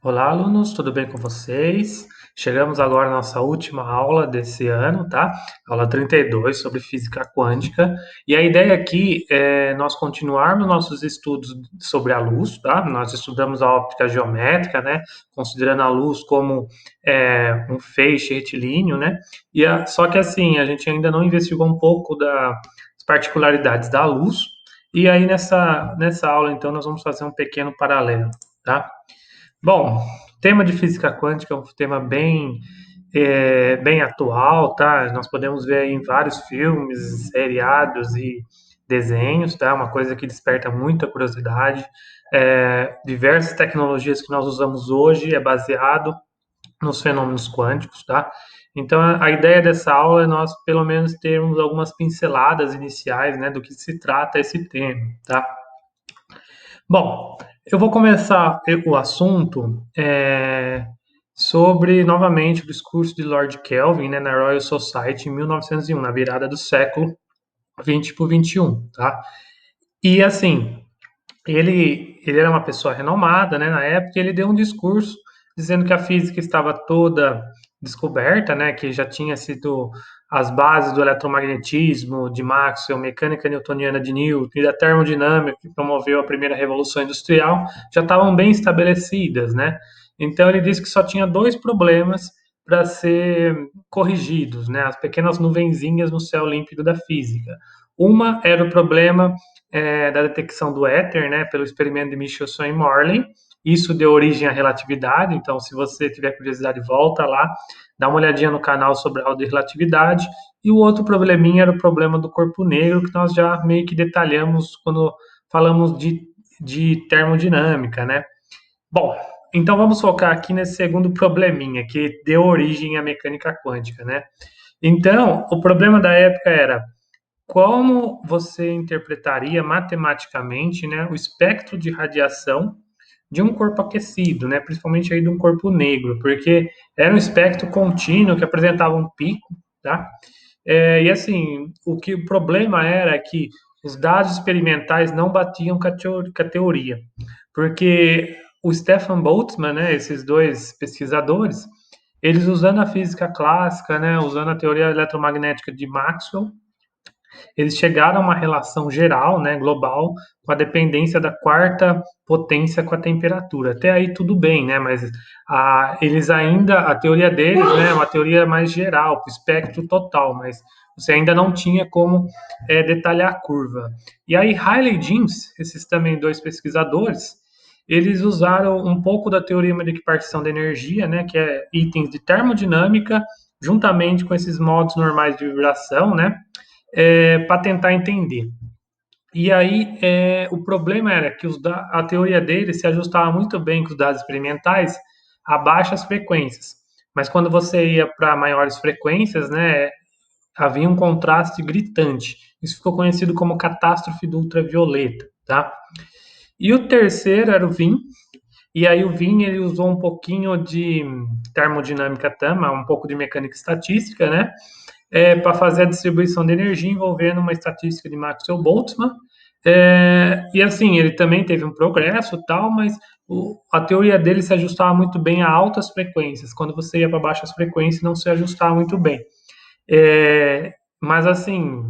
Olá, alunos, tudo bem com vocês? Chegamos agora à nossa última aula desse ano, tá? Aula 32 sobre física quântica. E a ideia aqui é nós continuarmos nossos estudos sobre a luz, tá? Nós estudamos a óptica geométrica, né? Considerando a luz como um feixe retilíneo, né? Só que assim, a gente ainda não investigou um pouco das particularidades da luz. E aí, nessa aula, então, nós vamos fazer um pequeno paralelo, tá? Bom, o tema de física quântica é um tema bem atual, tá? Nós podemos ver aí em vários filmes, seriados e desenhos, tá? Uma coisa que desperta muita curiosidade. Diversas tecnologias que nós usamos hoje é baseado nos fenômenos quânticos, tá? Então, a ideia dessa aula é nós, pelo menos, termos algumas pinceladas iniciais, né, do que se trata esse tema, tá? Bom, eu vou começar o assunto sobre, novamente, o discurso de Lord Kelvin, né, na Royal Society em 1901, na virada do século 20 para o 21, tá? E, assim, ele era uma pessoa renomada, né, na época, e ele deu um discurso dizendo que a física estava toda descoberta, né, que já tinha sido as bases do eletromagnetismo, de Maxwell, mecânica newtoniana de Newton e da termodinâmica, que promoveu a primeira revolução industrial, já estavam bem estabelecidas, né? Então ele disse que só tinha dois problemas para ser corrigidos, né? As pequenas nuvenzinhas no céu límpido da física. Uma era o problema da detecção do éter, né, pelo experimento de Michelson e Morley. Isso deu origem à relatividade, então se você tiver curiosidade, volta lá, dá uma olhadinha no canal sobre a aula de relatividade. E o outro probleminha era o problema do corpo negro, que nós já meio que detalhamos quando falamos de termodinâmica, né? Bom, então vamos focar aqui nesse segundo probleminha, que deu origem à mecânica quântica, né? Então, o problema da época era como você interpretaria matematicamente, né, o espectro de radiação de um corpo aquecido, né, principalmente aí de um corpo negro, porque era um espectro contínuo que apresentava um pico, tá? E assim, o problema era que os dados experimentais não batiam com a teoria, porque o Stefan Boltzmann, né, esses dois pesquisadores, eles usando a física clássica, né, usando a teoria eletromagnética de Maxwell, eles chegaram a uma relação geral, né, global, com a dependência da quarta potência com a temperatura. Até aí tudo bem, né, mas eles ainda, a teoria deles, né, é uma teoria mais geral, para o espectro total, mas você ainda não tinha como detalhar a curva. E aí Hayley e James, esses também dois pesquisadores, eles usaram um pouco da teorema de equipartição da energia, né, que é itens de termodinâmica, juntamente com esses modos normais de vibração, né, para tentar entender. E aí, o problema era que a teoria dele se ajustava muito bem com os dados experimentais a baixas frequências. Mas quando você ia para maiores frequências, né, havia um contraste gritante. Isso ficou conhecido como catástrofe do ultravioleta, tá? E o terceiro era o Wien. E aí o Wien ele usou um pouquinho de termodinâmica também, um pouco de mecânica estatística, né? Para fazer a distribuição de energia envolvendo uma estatística de Maxwell-Boltzmann. E assim, ele também teve um progresso tal, mas a teoria dele se ajustava muito bem a altas frequências. Quando você ia para baixas frequências, não se ajustava muito bem. Mas assim,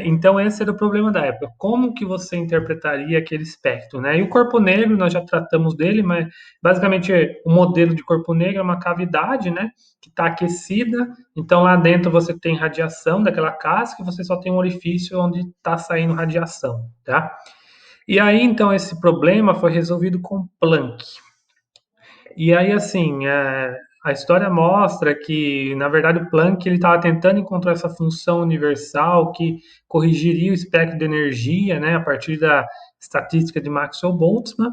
então esse era o problema da época. Como que você interpretaria aquele espectro, né? E o corpo negro, nós já tratamos dele, mas basicamente o modelo de corpo negro é uma cavidade, né? Que está aquecida, então lá dentro você tem radiação daquela casca e você só tem um orifício onde está saindo radiação, tá? E aí, então, esse problema foi resolvido com Planck. E aí, assim, a história mostra que, na verdade, o Planck ele estava tentando encontrar essa função universal que corrigiria o espectro de energia, né, a partir da estatística de Maxwell-Boltzmann.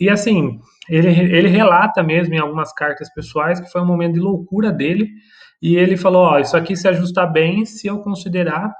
E, assim, ele relata mesmo em algumas cartas pessoais que foi um momento de loucura dele. E ele falou: ó, isso aqui se ajusta bem se eu considerar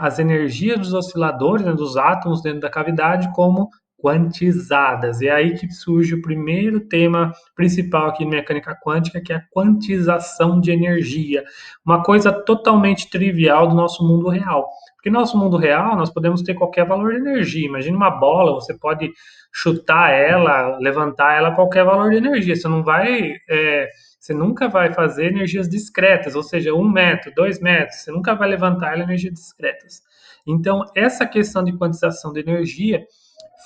as energias dos osciladores, né, dos átomos dentro da cavidade, como quantizadas. É aí que surge o primeiro tema principal aqui em mecânica quântica, que é a quantização de energia. Uma coisa totalmente trivial do nosso mundo real. Porque no nosso mundo real, nós podemos ter qualquer valor de energia. Imagina uma bola, você pode chutar ela, levantar ela a qualquer valor de energia. Você nunca vai fazer energias discretas, ou seja, 1 metro, 2 metros, você nunca vai levantar ela em energias discretas. Então, essa questão de quantização de energia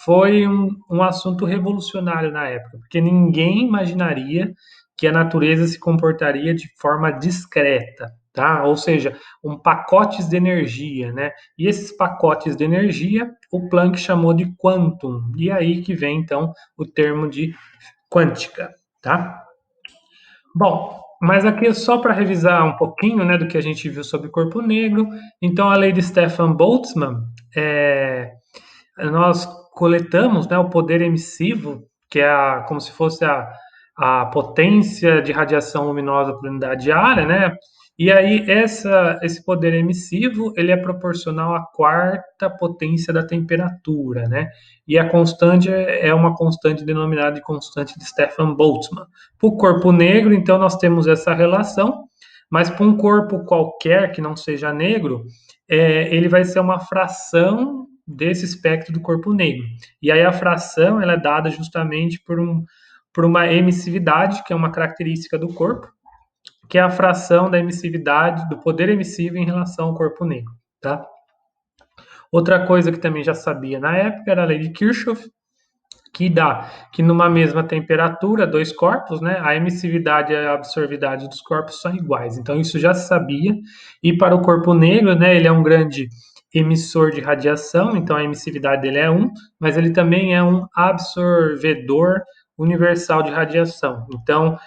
foi um assunto revolucionário na época, porque ninguém imaginaria que a natureza se comportaria de forma discreta, tá? Ou seja, pacotes de energia, né? E esses pacotes de energia, o Planck chamou de quantum, e aí que vem então o termo de quântica, tá? Bom, mas aqui é só para revisar um pouquinho, né, do que a gente viu sobre o corpo negro. Então, a lei de Stefan Boltzmann, é, nós coletamos, né, o poder emissivo, que é como se fosse a potência de radiação luminosa por unidade de área, né? E aí esse poder emissivo ele é proporcional à quarta potência da temperatura, né? E a constante é uma constante denominada de constante de Stefan Boltzmann. Para o corpo negro, então, nós temos essa relação, mas para um corpo qualquer que não seja negro, ele vai ser uma fração desse espectro do corpo negro. E aí a fração ela é dada justamente por uma emissividade, que é uma característica do corpo, que é a fração da emissividade, do poder emissivo em relação ao corpo negro, tá? Outra coisa que também já sabia na época era a lei de Kirchhoff, que dá que numa mesma temperatura, dois corpos, né, a emissividade e a absorvidade dos corpos são iguais. Então isso já se sabia. E para o corpo negro, né, ele é um grande emissor de radiação, então a emissividade dele é 1, mas ele também é um absorvedor universal de radiação. Então,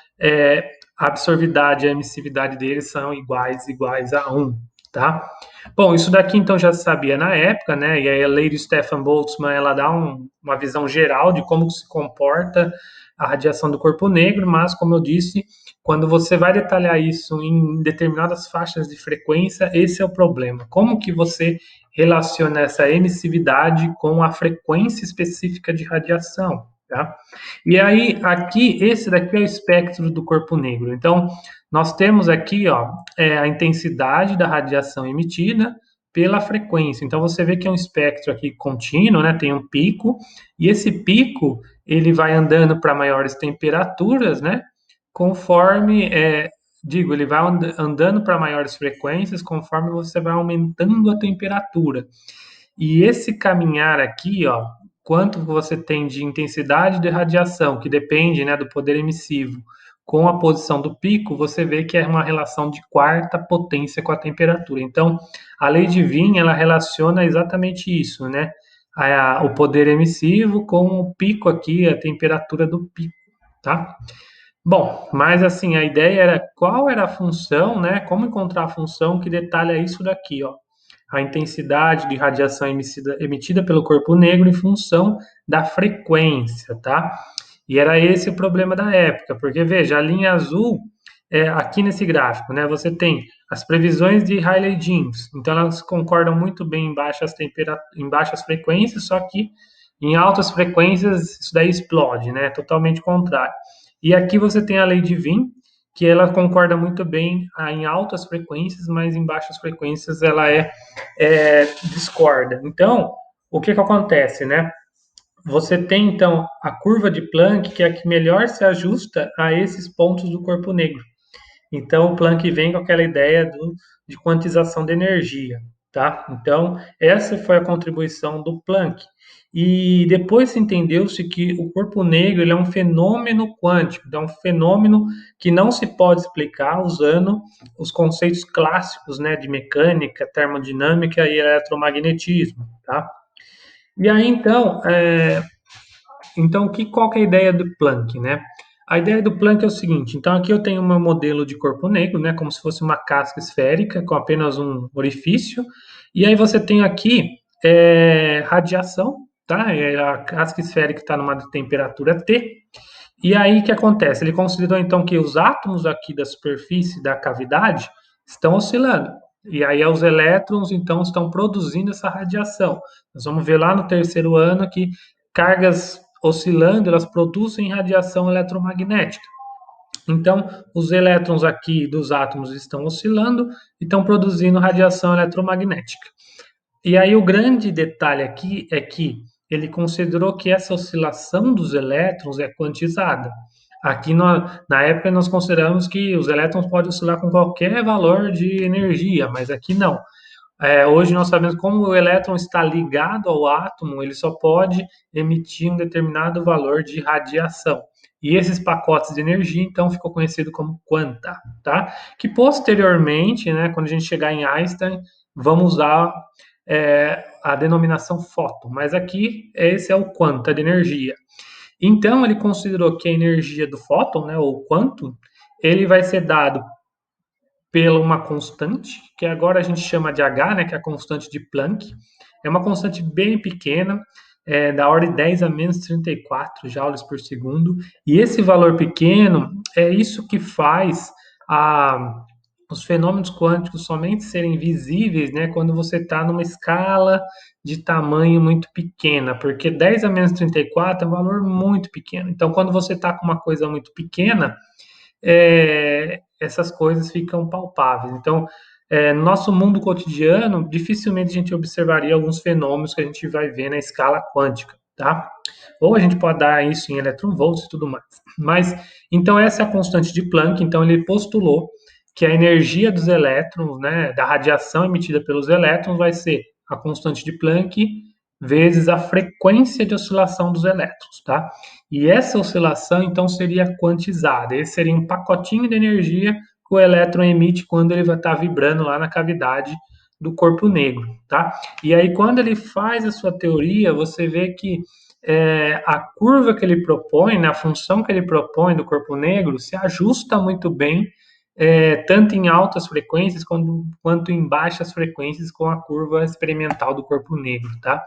a absorvidade e a emissividade dele são iguais a 1, tá? Bom, isso daqui então já se sabia na época, né? E aí a lei do Stefan Boltzmann ela dá uma visão geral de como se comporta a radiação do corpo negro, mas como eu disse, quando você vai detalhar isso em determinadas faixas de frequência, esse é o problema. Como que você relaciona essa emissividade com a frequência específica de radiação, tá? E aí, aqui, esse daqui é o espectro do corpo negro. Então, nós temos aqui, ó, a intensidade da radiação emitida pela frequência. Então, você vê que é um espectro aqui contínuo, né? Tem um pico, e esse pico, ele vai andando para maiores temperaturas, né? Conforme, ele vai andando para maiores frequências conforme você vai aumentando a temperatura. E esse caminhar aqui, ó, quanto você tem de intensidade de radiação, que depende, né, do poder emissivo, com a posição do pico, você vê que é uma relação de quarta potência com a temperatura. Então, a lei de Wien, ela relaciona exatamente isso, né? O poder emissivo com o pico aqui, a temperatura do pico, tá? Bom, mas assim, a ideia era qual era a função, né? Como encontrar a função que detalha isso daqui, ó. A intensidade de radiação emitida pelo corpo negro em função da frequência, tá? E era esse o problema da época, porque veja, a linha azul aqui nesse gráfico, né? Você tem as previsões de Rayleigh-Jeans, então elas concordam muito bem em baixas frequências, só que em altas frequências isso daí explode, né? Totalmente contrário. E aqui você tem a lei de Wien, que ela concorda muito bem em altas frequências, mas em baixas frequências ela discorda. Então, o que acontece, né? Você tem então a curva de Planck, que é a que melhor se ajusta a esses pontos do corpo negro. Então, o Planck vem com aquela ideia de quantização de energia, tá? Então, essa foi a contribuição do Planck. E depois entendeu-se que o corpo negro ele é um fenômeno quântico, é um fenômeno que não se pode explicar usando os conceitos clássicos, né, de mecânica, termodinâmica e eletromagnetismo, tá? E aí, então, qual que é a ideia do Planck, né? A ideia do Planck é o seguinte, então aqui eu tenho um modelo de corpo negro, né, como se fosse uma casca esférica com apenas um orifício, e aí você tem aqui radiação, tá? A casca esférica está numa temperatura T, e aí o que acontece? Ele considerou então que os átomos aqui da superfície da cavidade estão oscilando. E aí os elétrons então estão produzindo essa radiação. Nós vamos ver lá no terceiro ano que cargas oscilando, elas produzem radiação eletromagnética. Então, os elétrons aqui dos átomos estão oscilando e estão produzindo radiação eletromagnética. E aí o grande detalhe aqui é que ele considerou que essa oscilação dos elétrons é quantizada. Aqui na época nós consideramos que os elétrons podem oscilar com qualquer valor de energia, mas aqui não. Hoje nós sabemos como o elétron está ligado ao átomo, ele só pode emitir um determinado valor de radiação. E esses pacotes de energia, então, ficou conhecido como quanta, tá? Que posteriormente, né, quando a gente chegar em Einstein, vamos usar a denominação fóton, mas aqui esse é o quanta de energia. Então, ele considerou que a energia do fóton, né, ou quantum, ele vai ser dado pela uma constante, que agora a gente chama de H, né, que é a constante de Planck. É uma constante bem pequena, da ordem 10 a menos 34 joules por segundo. E esse valor pequeno é isso que faz os fenômenos quânticos somente serem visíveis, né, quando você está numa escala de tamanho muito pequena, porque 10 a menos 34 é um valor muito pequeno. Então, quando você está com uma coisa muito pequena, essas coisas ficam palpáveis. Então, no nosso mundo cotidiano, dificilmente a gente observaria alguns fenômenos que a gente vai ver na escala quântica, tá? Ou a gente pode dar isso em eletronvolts e tudo mais. Mas, então, essa é a constante de Planck. Então, ele postulou que a energia dos elétrons, né, da radiação emitida pelos elétrons, vai ser a constante de Planck vezes a frequência de oscilação dos elétrons, tá? E essa oscilação, então, seria quantizada. Esse seria um pacotinho de energia que o elétron emite quando ele vai estar vibrando lá na cavidade do corpo negro, tá? E aí, quando ele faz a sua teoria, você vê que a curva que ele propõe, né, a função que ele propõe do corpo negro, se ajusta muito bem, tanto em altas frequências quanto em baixas frequências com a curva experimental do corpo negro, tá?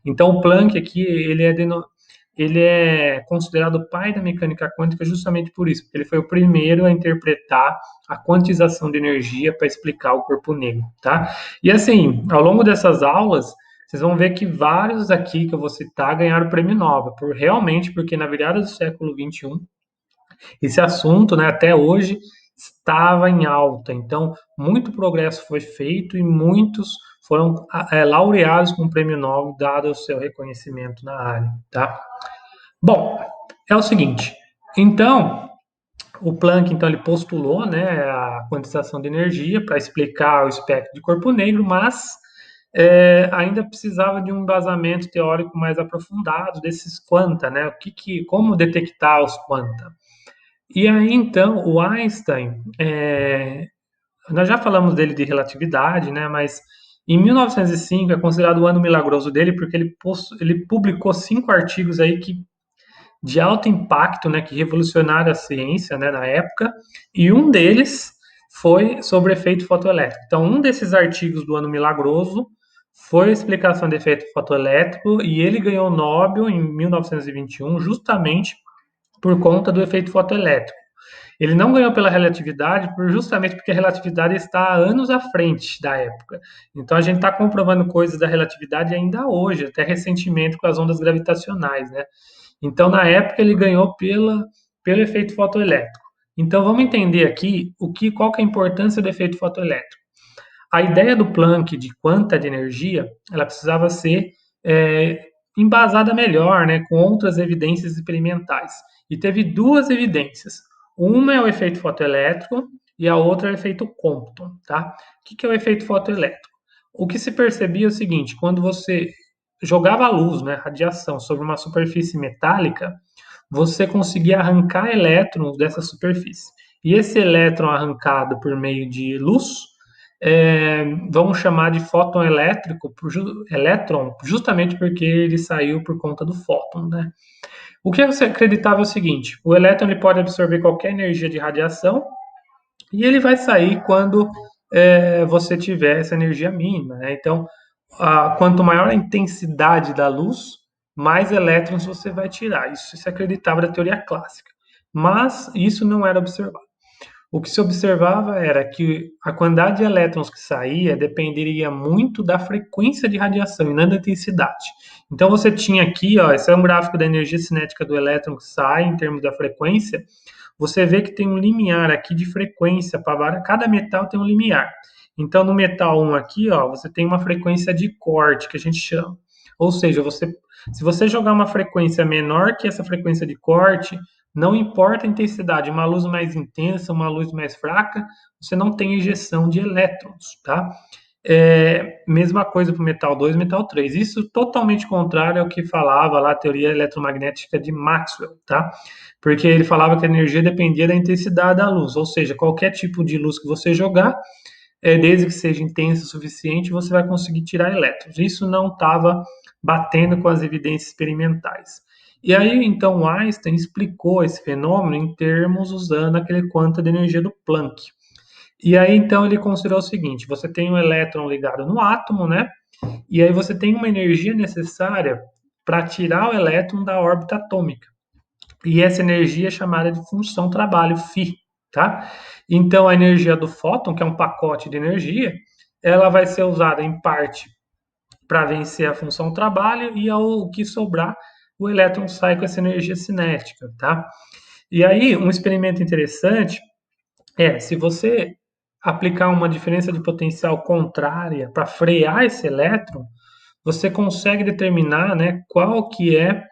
Então, o Planck aqui, ele é considerado o pai da mecânica quântica justamente por isso, porque ele foi o primeiro a interpretar a quantização de energia para explicar o corpo negro, tá? E assim, ao longo dessas aulas, vocês vão ver que vários aqui que eu vou citar ganharam o prêmio Nobel, porque na virada do século XXI, esse assunto, né, até hoje, estava em alta. Então, muito progresso foi feito e muitos foram laureados com o prêmio Nobel, dado o seu reconhecimento na área, tá? Bom, é o seguinte. Então, o Planck, então, ele postulou, né, a quantização de energia para explicar o espectro de corpo negro, mas ainda precisava de um embasamento teórico mais aprofundado desses quanta, né? Como detectar os quanta? E aí, então, o Einstein, nós já falamos dele de relatividade, né? Mas em 1905 é considerado o ano milagroso dele, porque ele publicou 5 artigos aí de alto impacto, né, que revolucionaram a ciência, né, na época, e um deles foi sobre efeito fotoelétrico. Então, um desses artigos do ano milagroso foi a explicação do efeito fotoelétrico, e ele ganhou o Nobel em 1921, justamente por conta do efeito fotoelétrico. Ele não ganhou pela relatividade, justamente porque a relatividade está anos à frente da época. Então a gente está comprovando coisas da relatividade ainda hoje, até recentemente com as ondas gravitacionais, né? Então na época ele ganhou pelo efeito fotoelétrico. Então vamos entender aqui qual que é a importância do efeito fotoelétrico. A ideia do Planck de quanta de energia, ela precisava ser é, embasada melhor, né, com outras evidências experimentais. E teve duas evidências. Uma é o efeito fotoelétrico e a outra é o efeito Compton, tá? O que é o efeito fotoelétrico? O que se percebia é o seguinte: quando você jogava luz, né, radiação, sobre uma superfície metálica, você conseguia arrancar elétrons dessa superfície. E esse elétron arrancado por meio de luz, vamos chamar de fóton elétrico, elétron, justamente porque ele saiu por conta do fóton, né? O que você acreditava é o seguinte: o elétron ele pode absorver qualquer energia de radiação e ele vai sair quando você tiver essa energia mínima, né? Então, quanto maior a intensidade da luz, mais elétrons você vai tirar. Isso se acreditava da teoria clássica. Mas isso não era observado. O que se observava era que a quantidade de elétrons que saía dependeria muito da frequência de radiação e não da intensidade. Então você tinha aqui, ó, esse é um gráfico da energia cinética do elétron que sai em termos da frequência. Você vê que tem um limiar aqui de frequência para cada metal tem um limiar. Então, no metal 1 aqui, ó, você tem uma frequência de corte, que a gente chama. Ou seja, se você jogar uma frequência menor que essa frequência de corte, não importa a intensidade, uma luz mais intensa, uma luz mais fraca, você não tem ejeção de elétrons, tá? Mesma coisa para o metal 2 e metal 3. Isso totalmente contrário ao que falava lá a teoria eletromagnética de Maxwell, tá? Porque ele falava que a energia dependia da intensidade da luz, ou seja, qualquer tipo de luz que você jogar, desde que seja intensa o suficiente, você vai conseguir tirar elétrons. Isso não estava batendo com as evidências experimentais. E aí, então, Einstein explicou esse fenômeno em termos usando aquele quanto de energia do Planck. E aí, então, ele considerou o seguinte: você tem um elétron ligado no átomo, né? E aí você tem uma energia necessária para tirar o elétron da órbita atômica. E essa energia é chamada de função trabalho, φ, tá? Então, a energia do fóton, que é um pacote de energia, ela vai ser usada em parte para vencer a função trabalho e ao que sobrar, o elétron sai com essa energia cinética, tá? E aí, um experimento interessante se você aplicar uma diferença de potencial contrária para frear esse elétron, você consegue determinar, né, qual que é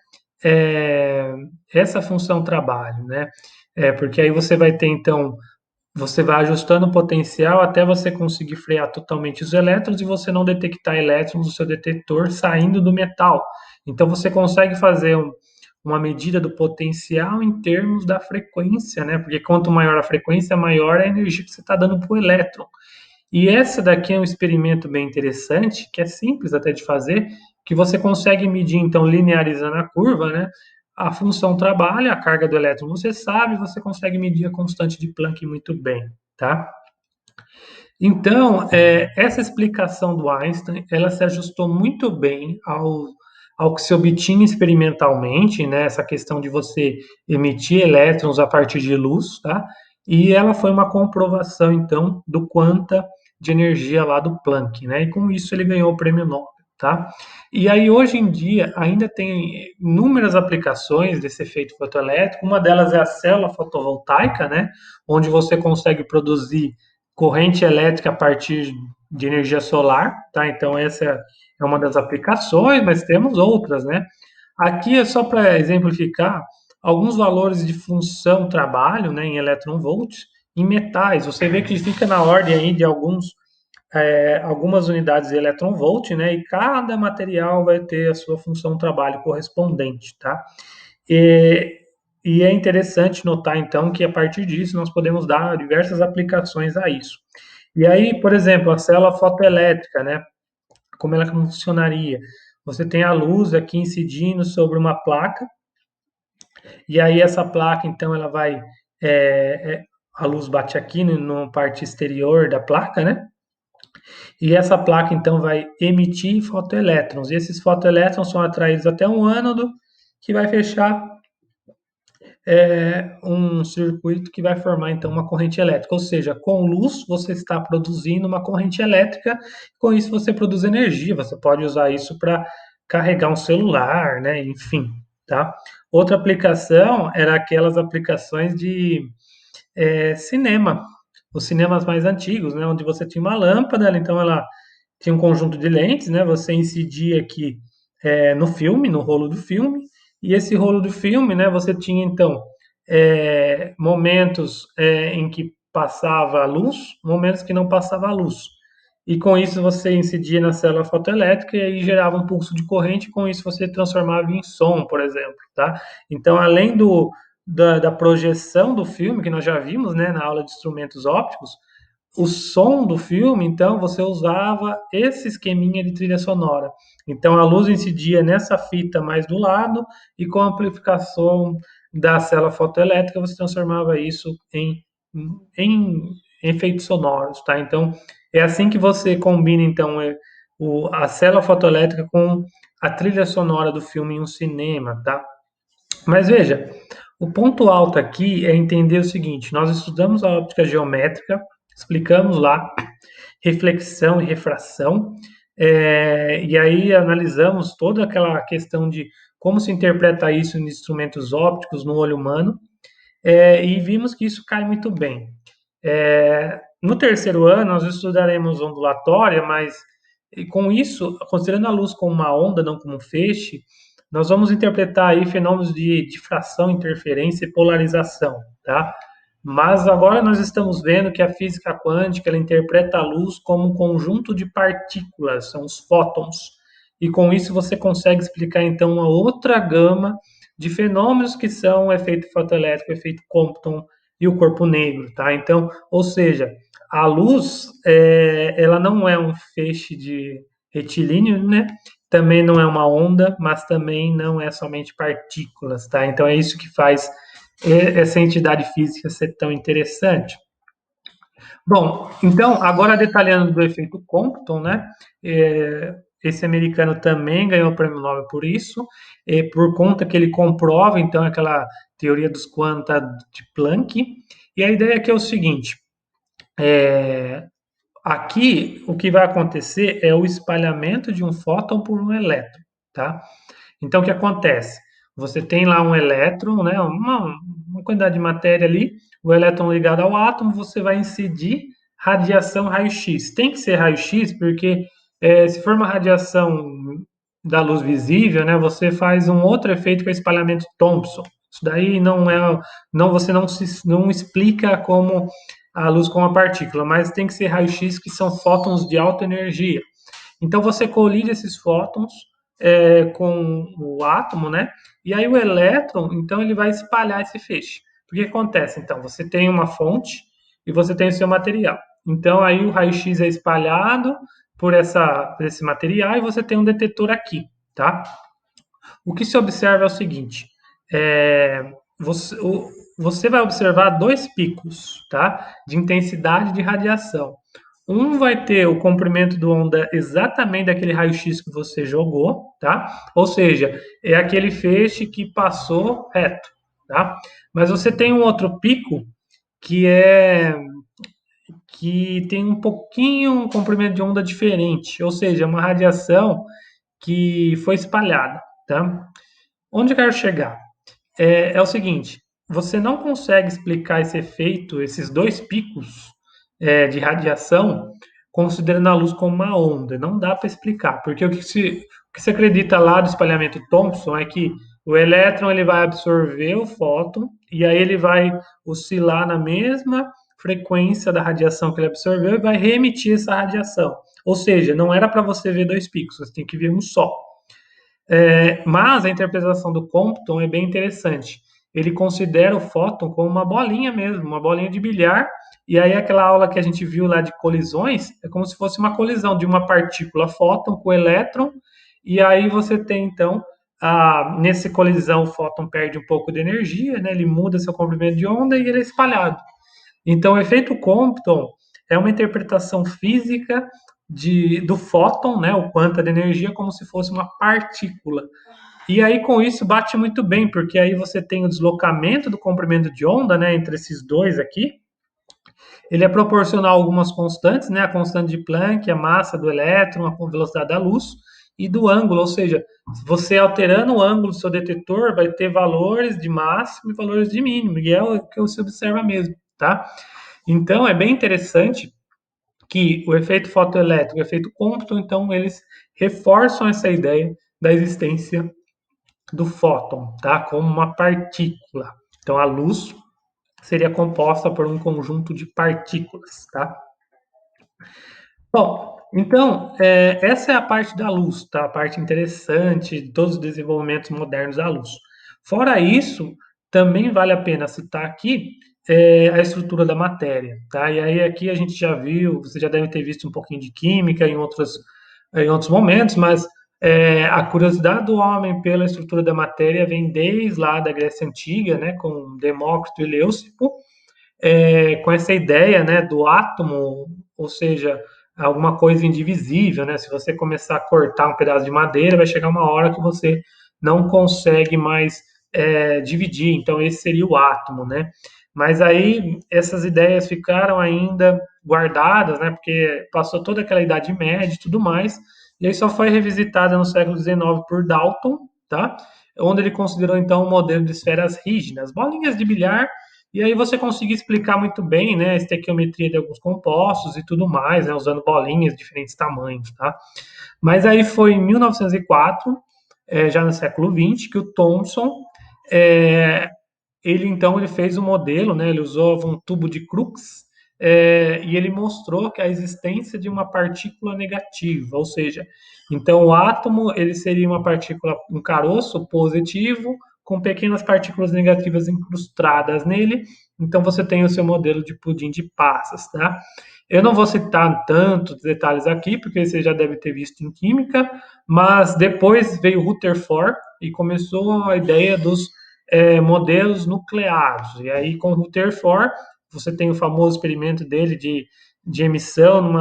essa função trabalho, né? Porque aí você vai ter, então, você vai ajustando o potencial até você conseguir frear totalmente os elétrons e você não detectar elétrons do seu detetor saindo do metal. Então você consegue fazer uma medida do potencial em termos da frequência, né? Porque quanto maior a frequência, maior a energia que você está dando para o elétron. E essa daqui é um experimento bem interessante, que é simples até de fazer, que você consegue medir, então, linearizando a curva, né? A função trabalho, a carga do elétron, você sabe, você consegue medir a constante de Planck muito bem, tá? Então, essa explicação do Einstein, ela se ajustou muito bem ao que se obtinha experimentalmente, né? Essa questão de você emitir elétrons a partir de luz, tá? E ela foi uma comprovação, então, do quanta de energia lá do Planck, né? E com isso ele ganhou o prêmio Nobel, tá? E aí, hoje em dia, ainda tem inúmeras aplicações desse efeito fotoelétrico. Uma delas é a célula fotovoltaica, né? Onde você consegue produzir corrente elétrica a partir de energia solar, tá? Então essa é uma das aplicações, mas temos outras, né? Aqui é só para exemplificar alguns valores de função trabalho, né, em eletronvolts, em metais. Você vê que fica na ordem aí de algumas unidades de eletronvolt, né? E cada material vai ter a sua função trabalho correspondente, tá? E, e é interessante notar, então, que a partir disso nós podemos dar diversas aplicações a isso. E aí, por exemplo, a célula fotoelétrica, né? Como ela funcionaria? Você tem a luz aqui incidindo sobre uma placa, e aí essa placa, então, ela vai. A luz bate aqui no parte exterior da placa, né? E essa placa, então, vai emitir fotoelétrons. E esses fotoelétrons são atraídos até um ânodo, que vai fechar um circuito que vai formar então uma corrente elétrica, ou seja, com luz você está produzindo uma corrente elétrica, com isso você produz energia, você pode usar isso para carregar um celular, né? Enfim, tá? Outra aplicação era aquelas aplicações de cinema, os cinemas mais antigos, né? Onde você tinha uma lâmpada, então ela tinha um conjunto de lentes, né? Você incidia aqui no filme, no rolo do filme, e esse rolo do filme, né? Você tinha então momentos em que passava a luz, momentos que não passava a luz. E com isso você incidia na célula fotoelétrica e aí gerava um pulso de corrente, e com isso você transformava em som, por exemplo, tá? Então, além da projeção do filme, que nós já vimos, né, na aula de instrumentos ópticos, o som do filme, então, você usava esse esqueminha de trilha sonora. Então, a luz incidia nessa fita mais do lado e com a amplificação da célula fotoelétrica, você transformava isso em efeitos sonoros, tá? Então, é assim que você combina, então, a célula fotoelétrica com a trilha sonora do filme em um cinema, tá? Mas veja, o ponto alto aqui é entender o seguinte: nós estudamos a óptica geométrica, explicamos lá reflexão e refração, e aí analisamos toda aquela questão de como se interpreta isso em instrumentos ópticos no olho humano, e vimos que isso cai muito bem. no terceiro ano, nós estudaremos ondulatória, mas e com isso, considerando a luz como uma onda, não como um feixe, nós vamos interpretar aí fenômenos de difração, interferência e polarização, tá? Mas agora nós estamos vendo que a física quântica ela interpreta a luz como um conjunto de partículas, são os fótons. E com isso você consegue explicar então uma outra gama de fenômenos que são o efeito fotoelétrico, o efeito Compton e o corpo negro, tá? Então, ou seja, a luz, ela não é um feixe de retilíneo, né? Também não é uma onda, mas também não é somente partículas, tá? Então é isso que faz essa entidade física ser tão interessante. Bom, então, agora detalhando do efeito Compton, né? Esse americano também ganhou o prêmio Nobel por isso, por conta que ele comprova, então, aquela teoria dos quanta de Planck. E a ideia aqui é o seguinte: aqui o que vai acontecer é o espalhamento de um fóton por um elétron, tá? Então, o que acontece? Você tem lá um elétron, né, uma quantidade de matéria ali, o elétron ligado ao átomo, você vai incidir radiação raio-x. Tem que ser raio-x, porque se for uma radiação da luz visível, né, você faz um outro efeito que é o espalhamento Thomson. Isso daí você não explica como a luz com uma partícula, mas tem que ser raio-x, que são fótons de alta energia. Então você colide esses fótons com o átomo, né? E aí o elétron, então ele vai espalhar esse feixe. O que acontece? Então você tem uma fonte e você tem o seu material. Então aí o raio-x é espalhado por esse material e você tem um detetor aqui, tá? O que se observa é o seguinte: é, você, você vai observar dois picos, tá? De intensidade de radiação. Um vai ter o comprimento do onda exatamente daquele raio-x que você jogou, tá? Ou seja, é aquele feixe que passou reto, tá? Mas você tem um outro pico que é que tem um pouquinho um comprimento de onda diferente, ou seja, uma radiação que foi espalhada, tá? Onde eu quero chegar? É o seguinte: você não consegue explicar esse efeito, esses dois picos de radiação, considerando a luz como uma onda. Não dá para explicar, porque o que se acredita lá do espalhamento Thomson é que o elétron ele vai absorver o fóton e aí ele vai oscilar na mesma frequência da radiação que ele absorveu e vai reemitir essa radiação. Ou seja, não era para você ver dois picos, você tem que ver um só. Mas a interpretação do Compton é bem interessante. Ele considera o fóton como uma bolinha mesmo, uma bolinha de bilhar. E aí aquela aula que a gente viu lá de colisões é como se fosse uma colisão de uma partícula fóton com elétron. E aí você tem então nessa colisão o fóton perde um pouco de energia, né? Ele muda seu comprimento de onda e ele é espalhado. Então, o efeito Compton é uma interpretação física do fóton, né, o quanta de energia, como se fosse uma partícula. E aí, com isso, bate muito bem, porque aí você tem o deslocamento do comprimento de onda, né, entre esses dois aqui. Ele é proporcional a algumas constantes, né, a constante de Planck, a massa do elétron, a velocidade da luz e do ângulo, ou seja, você alterando o ângulo do seu detetor vai ter valores de máximo e valores de mínimo, e é o que você observa mesmo, tá? Então, é bem interessante que o efeito fotoelétrico e o efeito Compton, então, eles reforçam essa ideia da existência do fóton, tá? Como uma partícula. Então, a luz seria composta por um conjunto de partículas, tá? Bom, então, essa é a parte da luz, tá? A parte interessante de todos os desenvolvimentos modernos da luz. Fora isso, também vale a pena citar aqui a estrutura da matéria, tá? E aí aqui a gente já viu, você já deve ter visto um pouquinho de química em outros momentos, mas a curiosidade do homem pela estrutura da matéria vem desde lá da Grécia Antiga, né, com Demócrito e Leucipo, com essa ideia, né, do átomo, ou seja, alguma coisa indivisível, né? Se você começar a cortar um pedaço de madeira, vai chegar uma hora que você não consegue mais dividir. Então esse seria o átomo, né? Mas aí essas ideias ficaram ainda guardadas, né? Porque passou toda aquela Idade Média e tudo mais, e aí só foi revisitada no século XIX por Dalton, tá? Onde ele considerou então um modelo de esferas rígidas, bolinhas de bilhar e aí você conseguia explicar muito bem, né, a estequiometria de alguns compostos e tudo mais, né, usando bolinhas de diferentes tamanhos, tá? Mas aí foi em 1904, já no século XX, que o Thomson, é, ele fez um modelo, né? Ele usou um tubo de Crookes, e ele mostrou que a existência de uma partícula negativa, ou seja, então o átomo ele seria uma partícula, um caroço positivo com pequenas partículas negativas incrustadas nele. Então você tem o seu modelo de pudim de passas, tá? Eu não vou citar tantos detalhes aqui, porque você já deve ter visto em química, mas depois veio Rutherford e começou a ideia dos modelos nucleares. E aí, com o Rutherford, você tem o famoso experimento dele de emissão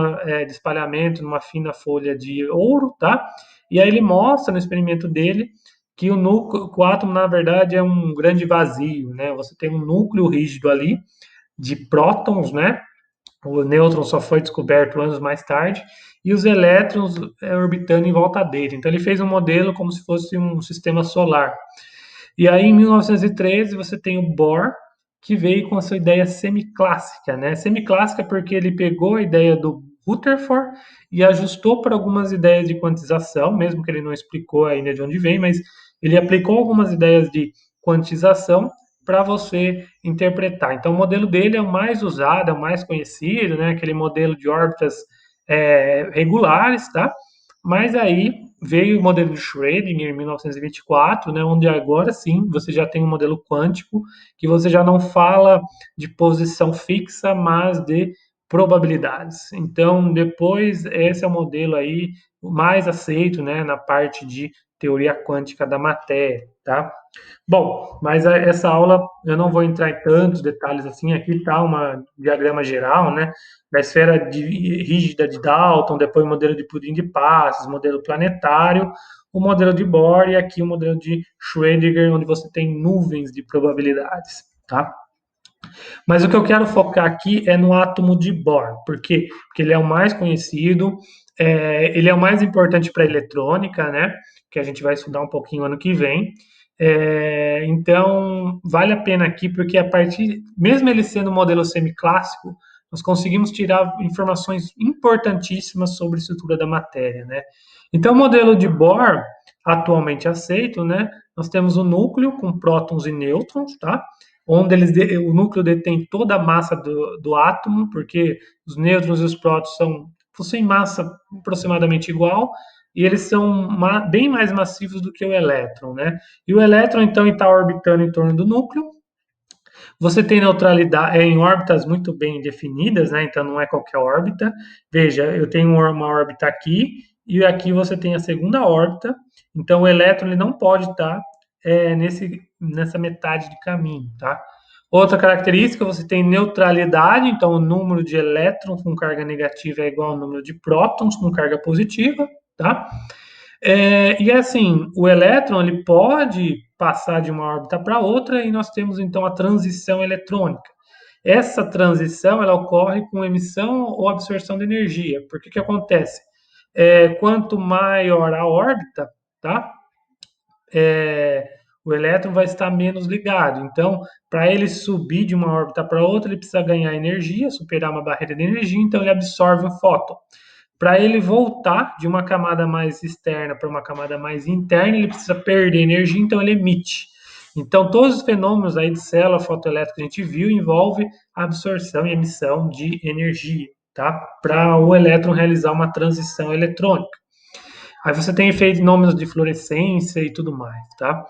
de espalhamento numa fina folha de ouro, tá? E aí ele mostra no experimento dele que o núcleo, o átomo, na verdade, é um grande vazio, né? Você tem um núcleo rígido ali de prótons, né? O nêutron só foi descoberto anos mais tarde, e os elétrons orbitando em volta dele. Então ele fez um modelo como se fosse um sistema solar. E aí, em 1913, você tem o Bohr, que veio com a sua ideia semiclássica, né? Semiclássica porque ele pegou a ideia do Rutherford e ajustou para algumas ideias de quantização, mesmo que ele não explicou ainda de onde vem, mas ele aplicou algumas ideias de quantização para você interpretar. Então, o modelo dele é o mais usado, é o mais conhecido, né? Aquele modelo de órbitas regulares, tá? Mas aí veio o modelo de Schrödinger em 1924, né, onde agora sim você já tem um modelo quântico que você já não fala de posição fixa, mas de probabilidades. Então, depois, esse é o modelo aí mais aceito, né, na parte de teoria quântica da matéria, tá? Bom, mas essa aula eu não vou entrar em tantos detalhes assim. Aqui está um diagrama geral, né, da esfera rígida de Dalton, depois o modelo de pudim de passes, modelo planetário, o modelo de Bohr e aqui o modelo de Schrödinger, onde você tem nuvens de probabilidades, tá? Mas o que eu quero focar aqui é no átomo de Bohr. Por quê? Porque ele é o mais conhecido, ele é o mais importante para a eletrônica, né? Que a gente vai estudar um pouquinho ano que vem. Então, vale a pena aqui, porque a partir, mesmo ele sendo um modelo semiclássico, nós conseguimos tirar informações importantíssimas sobre a estrutura da matéria, né? Então, o modelo de Bohr, atualmente aceito, né? Nós temos o núcleo com prótons e nêutrons, tá? Onde o núcleo detém toda a massa do átomo, porque os nêutrons e os prótons possuem massa aproximadamente igual, e eles são bem mais massivos do que o elétron, né? E o elétron, então, está orbitando em torno do núcleo. Você tem neutralidade em órbitas muito bem definidas, né? Então, não é qualquer órbita. Veja, eu tenho uma órbita aqui, e aqui você tem a segunda órbita. Então, o elétron ele não pode estar nessa metade de caminho, tá? Outra característica, você tem neutralidade, então o número de elétrons com carga negativa é igual ao número de prótons com carga positiva, tá? E assim, o elétron ele pode passar de uma órbita para outra e nós temos então a transição eletrônica. Essa transição ela ocorre com emissão ou absorção de energia. Porque que acontece? Quanto maior a órbita, tá? O elétron vai estar menos ligado. Então, para ele subir de uma órbita para outra, ele precisa ganhar energia, superar uma barreira de energia, então ele absorve um fóton. Para ele voltar de uma camada mais externa para uma camada mais interna, ele precisa perder energia, então ele emite. Então, todos os fenômenos aí de célula fotoelétrica que a gente viu envolve absorção e emissão de energia, tá? Para o elétron realizar uma transição eletrônica. Aí você tem fenômenos de fluorescência e tudo mais, tá?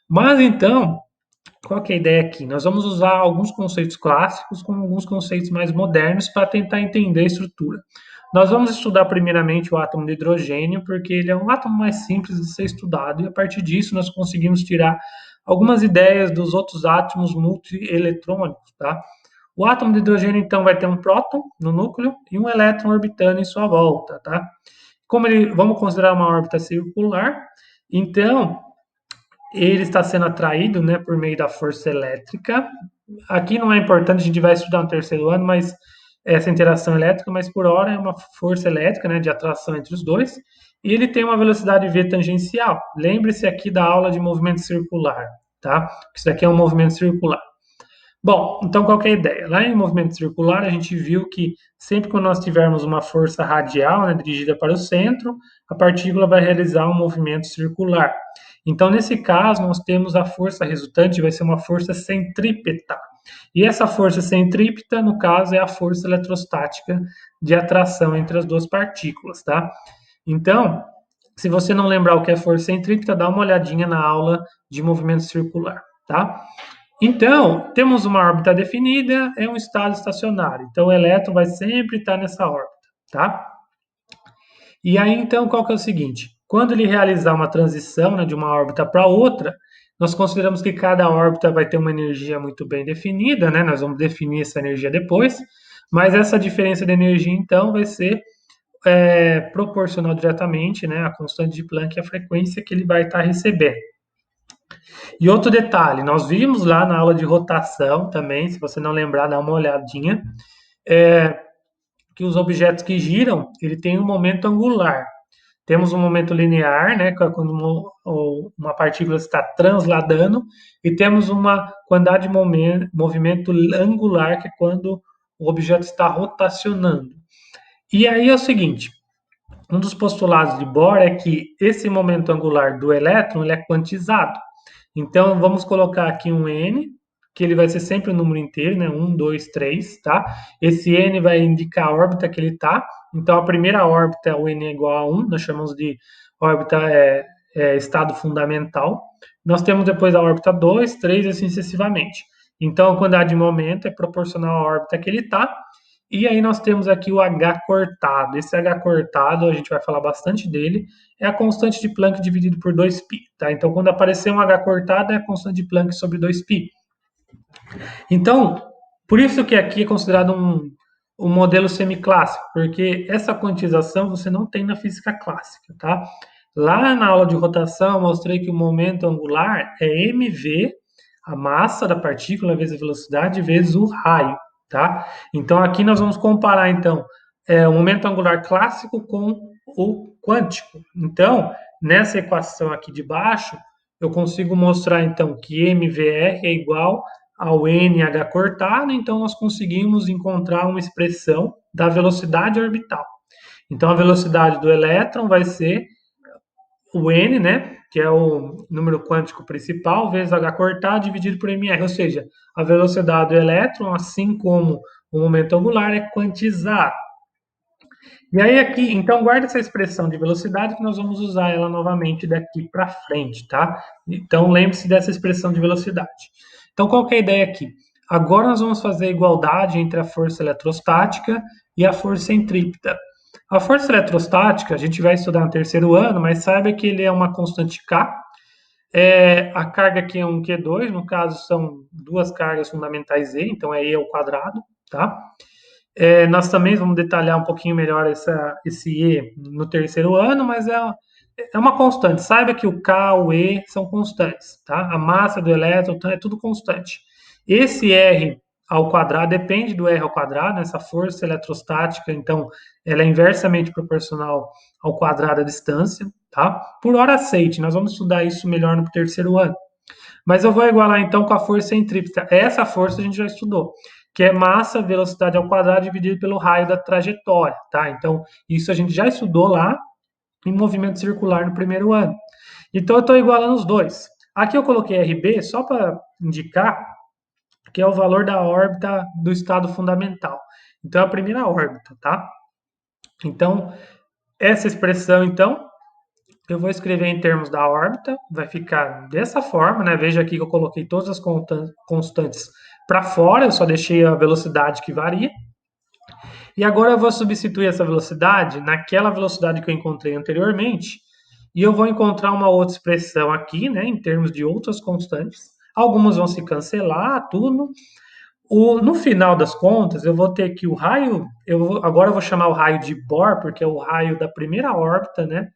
Mas então, qual que é a ideia aqui? Nós vamos usar alguns conceitos clássicos com alguns conceitos mais modernos para tentar entender a estrutura. Nós vamos estudar primeiramente o átomo de hidrogênio, porque ele é um átomo mais simples de ser estudado, e a partir disso nós conseguimos tirar algumas ideias dos outros átomos multieletrônicos, tá? O átomo de hidrogênio, então, vai ter um próton no núcleo e um elétron orbitando em sua volta, tá? Vamos considerar uma órbita circular, então ele está sendo atraído, né, por meio da força elétrica. Aqui não é importante, a gente vai estudar no terceiro ano, mas essa interação elétrica, mas por hora é uma força elétrica, né, de atração entre os dois, e ele tem uma velocidade v tangencial. Lembre-se aqui da aula de movimento circular, tá? Isso aqui é um movimento circular. Bom, então qual que é a ideia? Lá em movimento circular, a gente viu que sempre que nós tivermos uma força radial, né, dirigida para o centro, a partícula vai realizar um movimento circular. Então, nesse caso, nós temos a força resultante, vai ser uma força centrípeta. E essa força centrípeta, no caso, é a força eletrostática de atração entre as duas partículas, tá? Então, se você não lembrar o que é força centrípeta, dá uma olhadinha na aula de movimento circular, tá? Então, temos uma órbita definida, é um estado estacionário. Então, o elétron vai sempre estar nessa órbita, tá? E aí, então, qual que é o seguinte? Quando ele realizar uma transição, né, de uma órbita para outra, nós consideramos que cada órbita vai ter uma energia muito bem definida, né? Nós vamos definir essa energia depois, mas essa diferença de energia, então, vai ser proporcional diretamente, né, à constante de Planck e à frequência que ele vai estar recebendo. E outro detalhe, nós vimos lá na aula de rotação também, se você não lembrar, dá uma olhadinha, que os objetos que giram, ele tem um momento angular. Temos um momento linear, né, que é quando uma partícula está transladando, e temos uma quantidade de movimento angular, que é quando o objeto está rotacionando. E aí é o seguinte, um dos postulados de Bohr é que esse momento angular do elétron ele é quantizado. Então, vamos colocar aqui um n, que ele vai ser sempre um número inteiro, né? 1, 2, 3, tá? Esse n vai indicar a órbita que ele está. Então, a primeira órbita, o n é igual a 1, nós chamamos de órbita estado fundamental. Nós temos depois a órbita 2, 3 e assim sucessivamente. Então, a quantidade de momento é proporcional à órbita que ele está. E aí nós temos aqui o H cortado. Esse H cortado, a gente vai falar bastante dele, é a constante de Planck dividido por 2π, tá? Então, quando aparecer um H cortado, é a constante de Planck sobre 2π. Então, por isso que aqui é considerado um modelo semiclássico, porque essa quantização você não tem na física clássica, tá? Lá na aula de rotação, eu mostrei que o momento angular é mv, a massa da partícula vezes a velocidade vezes o raio, tá? Então, aqui nós vamos comparar, então, o momento angular clássico com o quântico. Então, nessa equação aqui de baixo, eu consigo mostrar, então, que mvr é igual ao NH cortado, então nós conseguimos encontrar uma expressão da velocidade orbital. Então a velocidade do elétron vai ser o N, né, que é o número quântico principal, vezes H cortado dividido por mR, ou seja, a velocidade do elétron, assim como o momento angular, é quantizado. E aí aqui, então guarda essa expressão de velocidade que nós vamos usar ela novamente daqui para frente, tá? Então lembre-se dessa expressão de velocidade. Então qual que é a ideia aqui? Agora nós vamos fazer a igualdade entre a força eletrostática e a força centrípeta. A força eletrostática a gente vai estudar no terceiro ano, mas saiba que ele é uma constante K. A carga aqui é um Q2, no caso são duas cargas fundamentais E, então é E ao quadrado, tá? Nós também vamos detalhar um pouquinho melhor esse E no terceiro ano, mas é uma constante. Saiba que o K, o E são constantes, tá? A massa do elétron é tudo constante. Esse R ao quadrado depende do R ao quadrado, essa força eletrostática, então, ela é inversamente proporcional ao quadrado da distância, tá? Por hora aceite, nós vamos estudar isso melhor no terceiro ano. Mas eu vou igualar então com a força centrípeta. Essa força a gente já estudou, que é massa, velocidade ao quadrado dividido pelo raio da trajetória, tá? Então, isso a gente já estudou lá em movimento circular no primeiro ano. Então, eu estou igualando os dois. Aqui eu coloquei RB só para indicar que é o valor da órbita do estado fundamental. Então, é a primeira órbita, tá? Então, essa expressão, então, eu vou escrever em termos da órbita, vai ficar dessa forma, né? Veja aqui que eu coloquei todas as constantes para fora, eu só deixei a velocidade que varia. E agora eu vou substituir essa velocidade naquela velocidade que eu encontrei anteriormente, e eu vou encontrar uma outra expressão aqui, né, em termos de outras constantes. Algumas vão se cancelar, tudo. No final das contas, eu vou ter que o raio, agora eu vou chamar o raio de Bohr, porque é o raio da primeira órbita, né?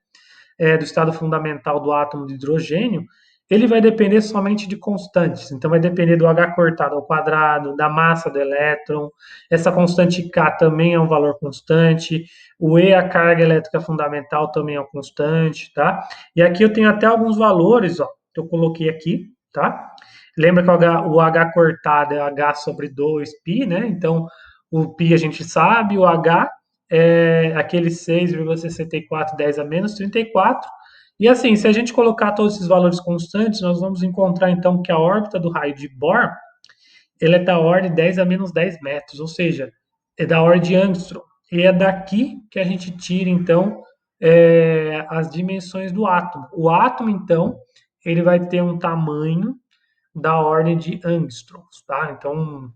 Do estado fundamental do átomo de hidrogênio, ele vai depender somente de constantes. Então, vai depender do H cortado ao quadrado, da massa do elétron. Essa constante K também é um valor constante. O E, a carga elétrica fundamental, também é uma constante, tá? E aqui eu tenho até alguns valores, ó, que eu coloquei aqui, tá? Lembra que o H cortado é H sobre 2π, né? Então, o π a gente sabe, o H é aquele 6,64, 10 a menos 34. E assim, se a gente colocar todos esses valores constantes, nós vamos encontrar então que a órbita do raio de Bohr ele é da ordem 10 a menos 10 metros, ou seja, é da ordem de Angstrom. E é daqui que a gente tira, então, as dimensões do átomo. O átomo, então, ele vai ter um tamanho da ordem de angstroms, tá? Então,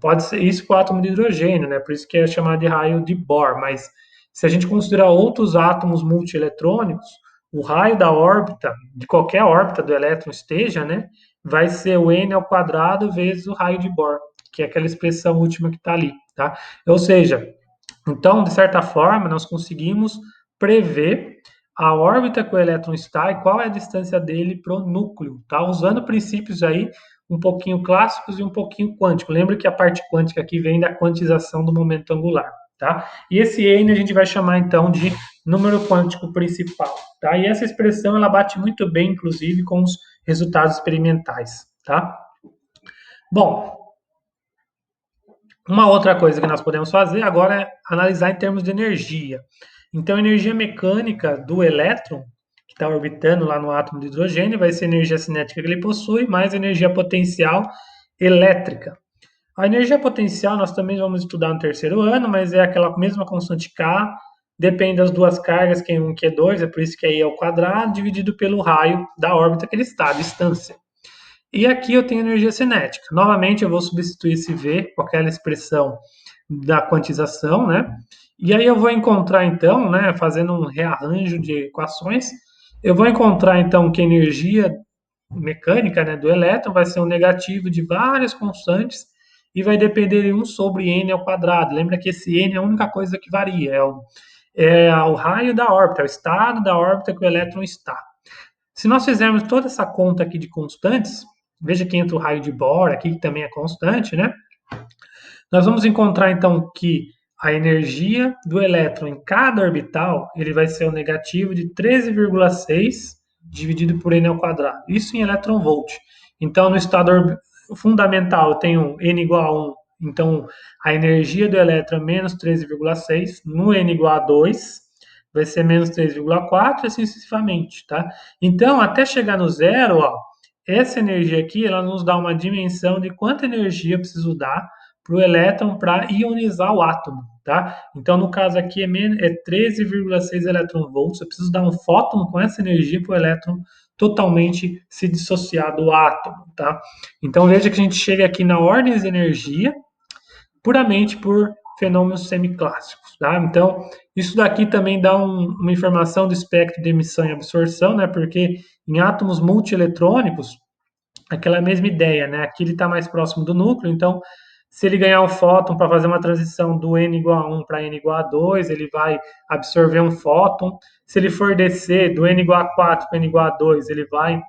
pode ser isso com o átomo de hidrogênio, né? Por isso que é chamado de raio de Bohr. Mas se a gente considerar outros átomos multieletrônicos, o raio da órbita, de qualquer órbita do elétron esteja, né? Vai ser o n ao quadrado vezes o raio de Bohr, que é aquela expressão última que está ali, tá? Ou seja, então, de certa forma, nós conseguimos prever a órbita que o elétron está e qual é a distância dele para o núcleo, tá? Usando princípios aí um pouquinho clássicos e um pouquinho quânticos. Lembra que a parte quântica aqui vem da quantização do momento angular, tá? E esse n a gente vai chamar então de número quântico principal, tá? E essa expressão ela bate muito bem, inclusive, com os resultados experimentais, tá? Bom, uma outra coisa que nós podemos fazer agora é analisar em termos de energia. Então, a energia mecânica do elétron, que está orbitando lá no átomo de hidrogênio, vai ser a energia cinética que ele possui, mais a energia potencial elétrica. A energia potencial nós também vamos estudar no terceiro ano, mas é aquela mesma constante K, depende das duas cargas, Q1 e Q2, é por isso que aí é o quadrado, dividido pelo raio da órbita que ele está, a distância. E aqui eu tenho energia cinética. Novamente, eu vou substituir esse V com aquela expressão da quantização, né? E aí eu vou encontrar, então, né, fazendo um rearranjo de equações, eu vou encontrar, então, que a energia mecânica, né, do elétron vai ser um negativo de várias constantes e vai depender de 1 sobre n ao quadrado. Lembra que esse n é a única coisa que varia, é o raio da órbita, é o estado da órbita que o elétron está. Se nós fizermos toda essa conta aqui de constantes, veja que entra o raio de Bohr aqui, que também é constante, né? Nós vamos encontrar, então, que a energia do elétron em cada orbital, ele vai ser o negativo de 13,6 dividido por n ao quadrado. Isso em elétron-volt. Então, no estado fundamental, eu tenho n igual a 1. Então, a energia do elétron é menos 13,6. No n igual a 2, vai ser menos 3,4 e assim sucessivamente, tá? Então, até chegar no zero, ó, essa energia aqui, ela nos dá uma dimensão de quanta energia eu preciso dar para o elétron para ionizar o átomo, tá? Então, no caso aqui, é 13,6 elétron-volts. Eu preciso dar um fóton com essa energia para o elétron totalmente se dissociar do átomo, tá? Então, veja que a gente chega aqui na ordem de energia puramente por fenômenos semiclássicos, tá? Então, isso daqui também dá uma informação do espectro de emissão e absorção, né? Porque em átomos multieletrônicos, aquela mesma ideia, né? Aqui ele está mais próximo do núcleo, então se ele ganhar um fóton para fazer uma transição do n igual a 1 para n igual a 2, ele vai absorver um fóton. Se ele for descer do n igual a 4 para n igual a 2, ele vai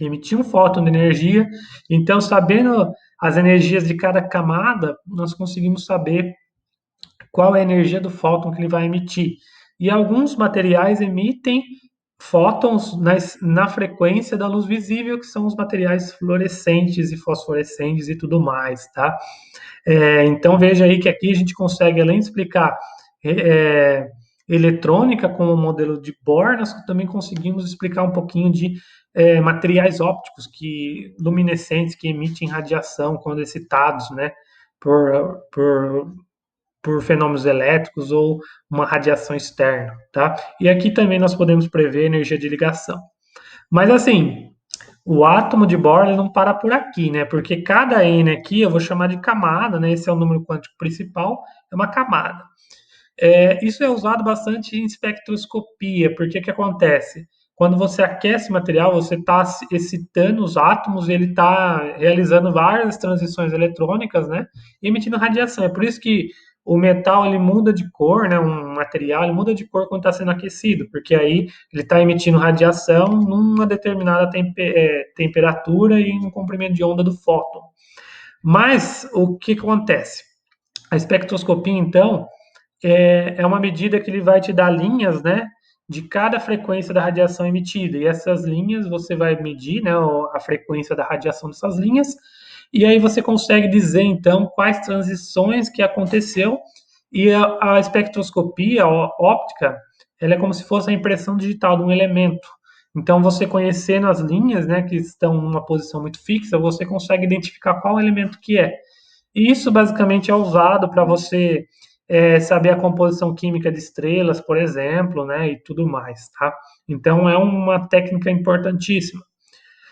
emitir um fóton de energia. Então, sabendo as energias de cada camada, nós conseguimos saber qual é a energia do fóton que ele vai emitir. E alguns materiais emitem fótons na frequência da luz visível, que são os materiais fluorescentes e fosforescentes e tudo mais, tá? Então veja aí que aqui a gente consegue, além de explicar eletrônica com o modelo de Bohr, nós também conseguimos explicar um pouquinho de materiais ópticos luminescentes que emitem radiação quando excitados, né, por fenômenos elétricos ou uma radiação externa, tá? E aqui também nós podemos prever energia de ligação. Mas assim, o átomo de Bohr ele não para por aqui, né? Porque cada n aqui eu vou chamar de camada, né? Esse é o número quântico principal, é uma camada. Isso é usado bastante em espectroscopia, porque o que acontece? Quando você aquece o material, você está excitando os átomos e ele está realizando várias transições eletrônicas, né? E emitindo radiação. É por isso que o metal ele muda de cor, né? Um material ele muda de cor quando está sendo aquecido, porque aí ele está emitindo radiação numa determinada temperatura e um comprimento de onda do fóton. Mas o que acontece? A espectroscopia, então, é uma medida que ele vai te dar linhas, né? de cada frequência da radiação emitida. E essas linhas você vai medir, né, a frequência da radiação dessas linhas, e aí você consegue dizer então quais transições que aconteceu. E a espectroscopia óptica, ela é como se fosse a impressão digital de um elemento. Então, você conhecendo as linhas, né, que estão numa posição muito fixa, você consegue identificar qual elemento que é. E isso basicamente é usado para você saber a composição química de estrelas, por exemplo, né, e tudo mais, tá? Então é uma técnica importantíssima.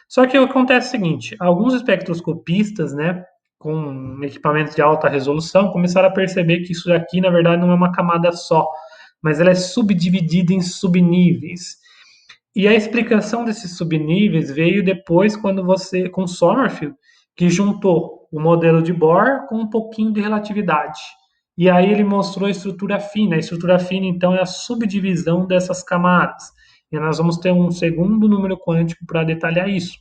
Só que acontece o seguinte, alguns espectroscopistas, né, com equipamentos de alta resolução, começaram a perceber que isso daqui, na verdade, não é uma camada só, mas ela é subdividida em subníveis. E a explicação desses subníveis veio depois quando você, com Sommerfeld, que juntou o modelo de Bohr com um pouquinho de relatividade. E aí ele mostrou a estrutura fina. A estrutura fina, então, é a subdivisão dessas camadas. E nós vamos ter um segundo número quântico para detalhar isso.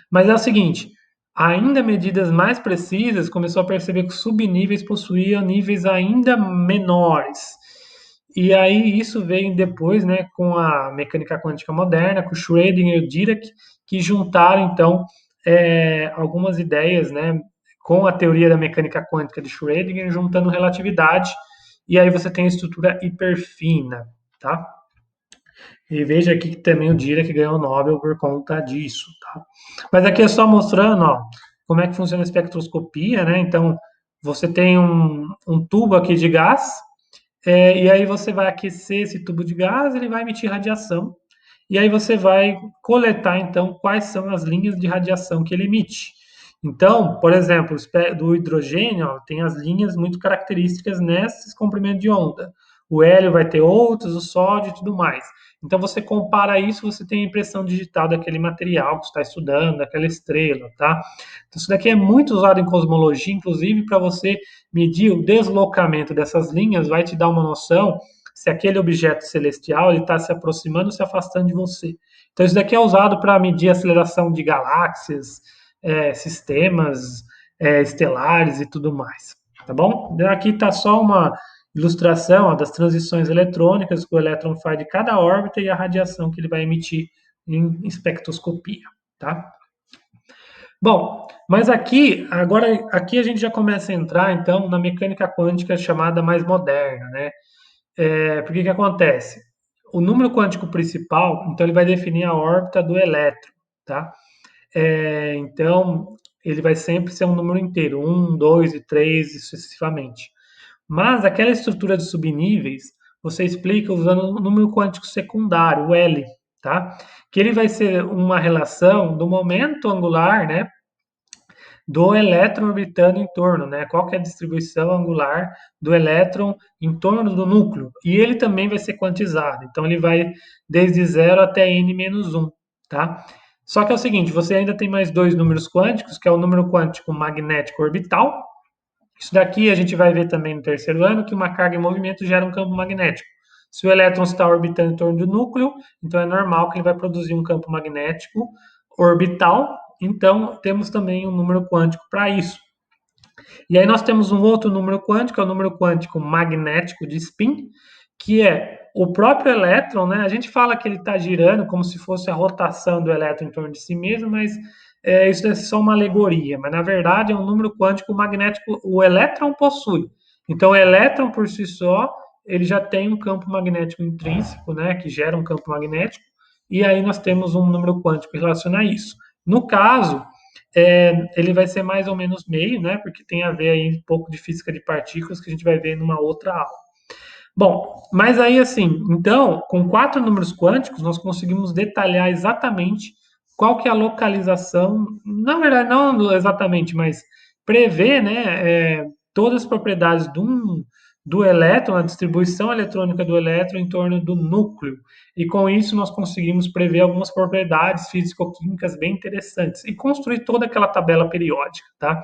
Mas é o seguinte, ainda medidas mais precisas, começou a perceber que os subníveis possuíam níveis ainda menores. E aí isso veio depois, né, com a mecânica quântica moderna, com Schrödinger e o Dirac, que juntaram então algumas ideias, né, com a teoria da mecânica quântica de Schrödinger, juntando relatividade, e aí você tem a estrutura hiperfina, tá? E veja aqui que também o Dirac ganhou o Nobel por conta disso, tá? Mas aqui é só mostrando, ó, como é que funciona a espectroscopia, né? Então, você tem um tubo aqui de gás, e aí você vai aquecer esse tubo de gás, ele vai emitir radiação, e aí você vai coletar, então, quais são as linhas de radiação que ele emite. Então, por exemplo, do hidrogênio, ó, tem as linhas muito características nesses comprimentos de onda. O hélio vai ter outros, o sódio e tudo mais. Então, você compara isso, você tem a impressão digital daquele material que você está estudando, daquela estrela, tá? Então, isso daqui é muito usado em cosmologia, inclusive para você medir o deslocamento dessas linhas, vai te dar uma noção se aquele objeto celestial está se aproximando ou se afastando de você. Então, isso daqui é usado para medir a aceleração de galáxias, sistemas estelares e tudo mais. Tá bom? Aqui está só uma ilustração ó, das transições eletrônicas que o elétron faz de cada órbita e a radiação que ele vai emitir em espectroscopia. Tá? Bom, mas aqui a gente já começa a entrar, então, na mecânica quântica chamada mais moderna, né? Porque que acontece? O número quântico principal, então, ele vai definir a órbita do elétron, tá? Então, ele vai sempre ser um número inteiro, 1, 2 e 3 e sucessivamente. Mas aquela estrutura de subníveis, você explica usando o número quântico secundário, o L, tá? Que ele vai ser uma relação do momento angular, né, do elétron orbitando em torno, né? Qual que é a distribuição angular do elétron em torno do núcleo? E ele também vai ser quantizado. Então ele vai desde 0 até n-1, tá? Só que é o seguinte, você ainda tem mais dois números quânticos, que é o número quântico magnético orbital. Isso daqui a gente vai ver também no terceiro ano, que uma carga em movimento gera um campo magnético. Se o elétron está orbitando em torno do núcleo, então é normal que ele vai produzir um campo magnético orbital. Então, temos também um número quântico para isso. E aí nós temos um outro número quântico, é o número quântico magnético de spin, que é o próprio elétron, né? A gente fala que ele está girando como se fosse a rotação do elétron em torno de si mesmo, mas isso é só uma alegoria. Mas na verdade é um número quântico magnético, o elétron possui. Então o elétron por si só, ele já tem um campo magnético intrínseco, né? Que gera um campo magnético. E aí nós temos um número quântico relacionado a isso. No caso, ele vai ser mais ou menos meio, né? Porque tem a ver aí um pouco de física de partículas que a gente vai ver numa outra aula. Bom, mas aí assim, então, com quatro números quânticos, nós conseguimos detalhar exatamente qual que é a localização, na verdade, não exatamente, mas prever, né, todas as propriedades do elétron, a distribuição eletrônica do elétron em torno do núcleo. E com isso nós conseguimos prever algumas propriedades físico-químicas bem interessantes e construir toda aquela tabela periódica, tá?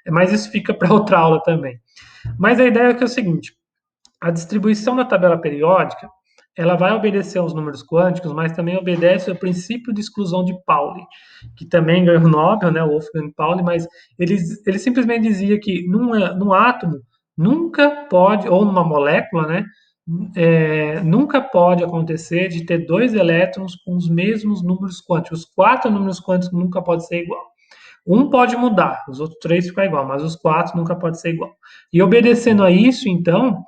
Mas isso fica para outra aula também. Mas a ideia é que é o seguinte, a distribuição da tabela periódica, ela vai obedecer aos números quânticos, mas também obedece ao princípio de exclusão de Pauli, que também ganhou o Nobel, né, o Wolfgang Pauli, mas ele simplesmente dizia que num átomo nunca pode, ou numa molécula, né, nunca pode acontecer de ter dois elétrons com os mesmos números quânticos. Os quatro números quânticos nunca pode ser igual. Um pode mudar, os outros três ficam igual, mas os quatro nunca pode ser igual. E obedecendo a isso, então,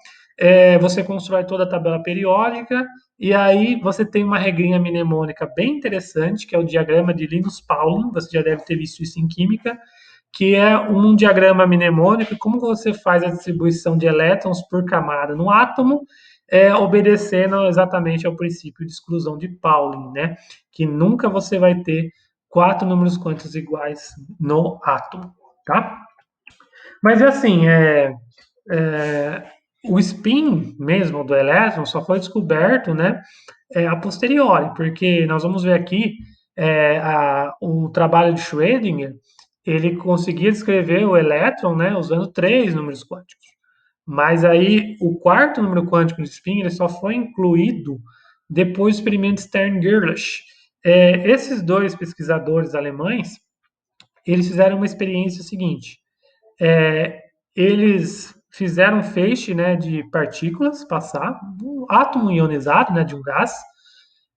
você constrói toda a tabela periódica e aí você tem uma regrinha mnemônica bem interessante, que é o diagrama de Linus-Pauling. Você já deve ter visto isso em química, que é um diagrama mnemônico, como você faz a distribuição de elétrons por camada no átomo, obedecendo exatamente ao princípio de exclusão de Pauling, né? Que nunca você vai ter quatro números quânticos iguais no átomo, tá? Mas assim, é, o spin mesmo do elétron só foi descoberto, né, a posteriori, porque nós vamos ver aqui o trabalho de Schrödinger, ele conseguia descrever o elétron, né, usando três números quânticos. Mas aí o quarto número quântico do spin ele só foi incluído depois do experimento Stern-Gerlach. Esses dois pesquisadores alemães, eles fizeram uma experiência seguinte: é, eles fizeram um feixe, né, de partículas passar, um átomo ionizado, né, de um gás,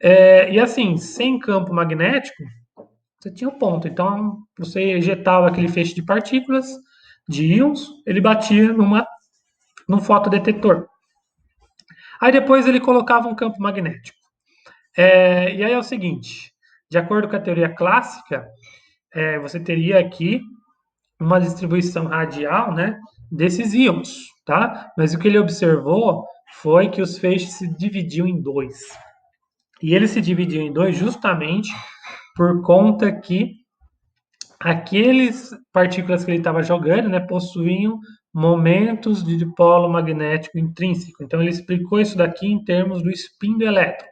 e assim, sem campo magnético, você tinha um ponto. Então, você ejetava aquele feixe de partículas, de íons, ele batia num fotodetetor. Aí depois ele colocava um campo magnético. E aí é o seguinte, de acordo com a teoria clássica, você teria aqui uma distribuição radial, né, desses íons, tá? Mas o que ele observou foi que os feixes se dividiam em dois. E ele se dividiu em dois justamente por conta que aqueles partículas que ele estava jogando, né, possuíam momentos de dipolo magnético intrínseco. Então ele explicou isso daqui em termos do spin do elétron.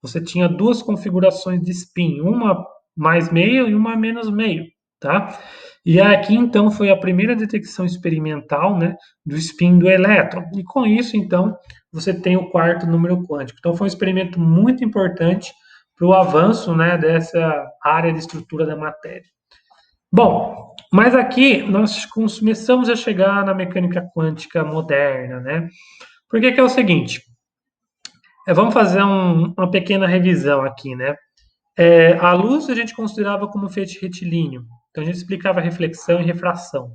Você tinha duas configurações de spin, uma mais meio e uma menos meio, tá? E aqui então foi a primeira detecção experimental, né, do spin do elétron. E com isso então você tem o quarto número quântico. Então foi um experimento muito importante para o avanço, né, dessa área de estrutura da matéria. Bom, mas aqui nós começamos a chegar na mecânica quântica moderna, né? Porque que é o seguinte, vamos fazer uma pequena revisão aqui, né? A luz a gente considerava como feixe retilíneo, então a gente explicava reflexão e refração.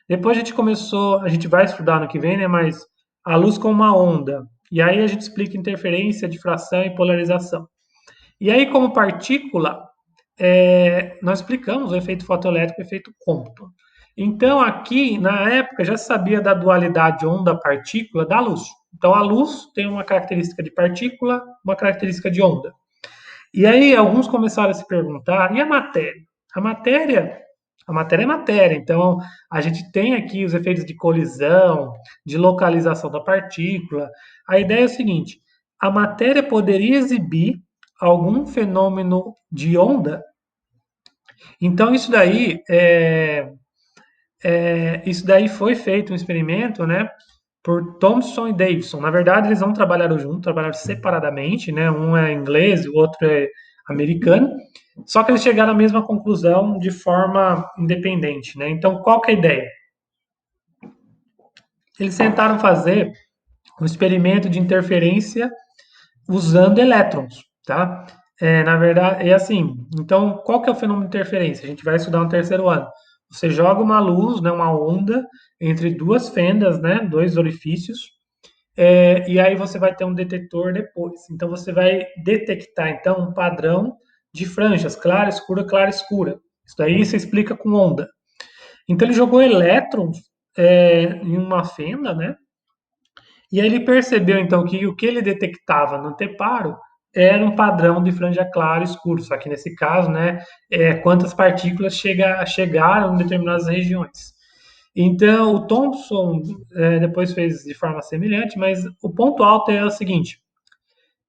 Depois a gente vai estudar no que vem, né? Mas a luz como uma onda, e aí a gente explica interferência, difração e polarização. E aí, como partícula, nós explicamos o efeito fotoelétrico e o efeito Compton. Então, aqui, na época, já se sabia da dualidade onda-partícula da luz. Então, a luz tem uma característica de partícula, uma característica de onda. E aí, alguns começaram a se perguntar, e a matéria? A matéria, a matéria é matéria, então a gente tem aqui os efeitos de colisão, de localização da partícula. A ideia é o seguinte: a matéria poderia exibir algum fenômeno de onda. Então isso daí foi feito um experimento, né, por Thomson e Davidson. Na verdade, eles não trabalharam juntos, trabalharam separadamente, né? Um é inglês, o outro é americano. Só que eles chegaram à mesma conclusão de forma independente, né? Então, qual que é a ideia? Eles tentaram fazer um experimento de interferência usando elétrons, tá? Na verdade, é assim. Então, qual que é o fenômeno de interferência? A gente vai estudar no terceiro ano. Você joga uma luz, né, uma onda, entre duas fendas, né, dois orifícios, e aí você vai ter um detetor depois. Então, você vai detectar, então, um padrão de franjas, clara, escura, clara, escura. Isso daí se explica com onda. Então, ele jogou elétrons em uma fenda, né? E aí ele percebeu, então, que o que ele detectava no anteparo era um padrão de franja clara e escuro, só que nesse caso, né, quantas partículas chegaram em determinadas regiões. Então, o Thomson depois fez de forma semelhante, mas o ponto alto é o seguinte: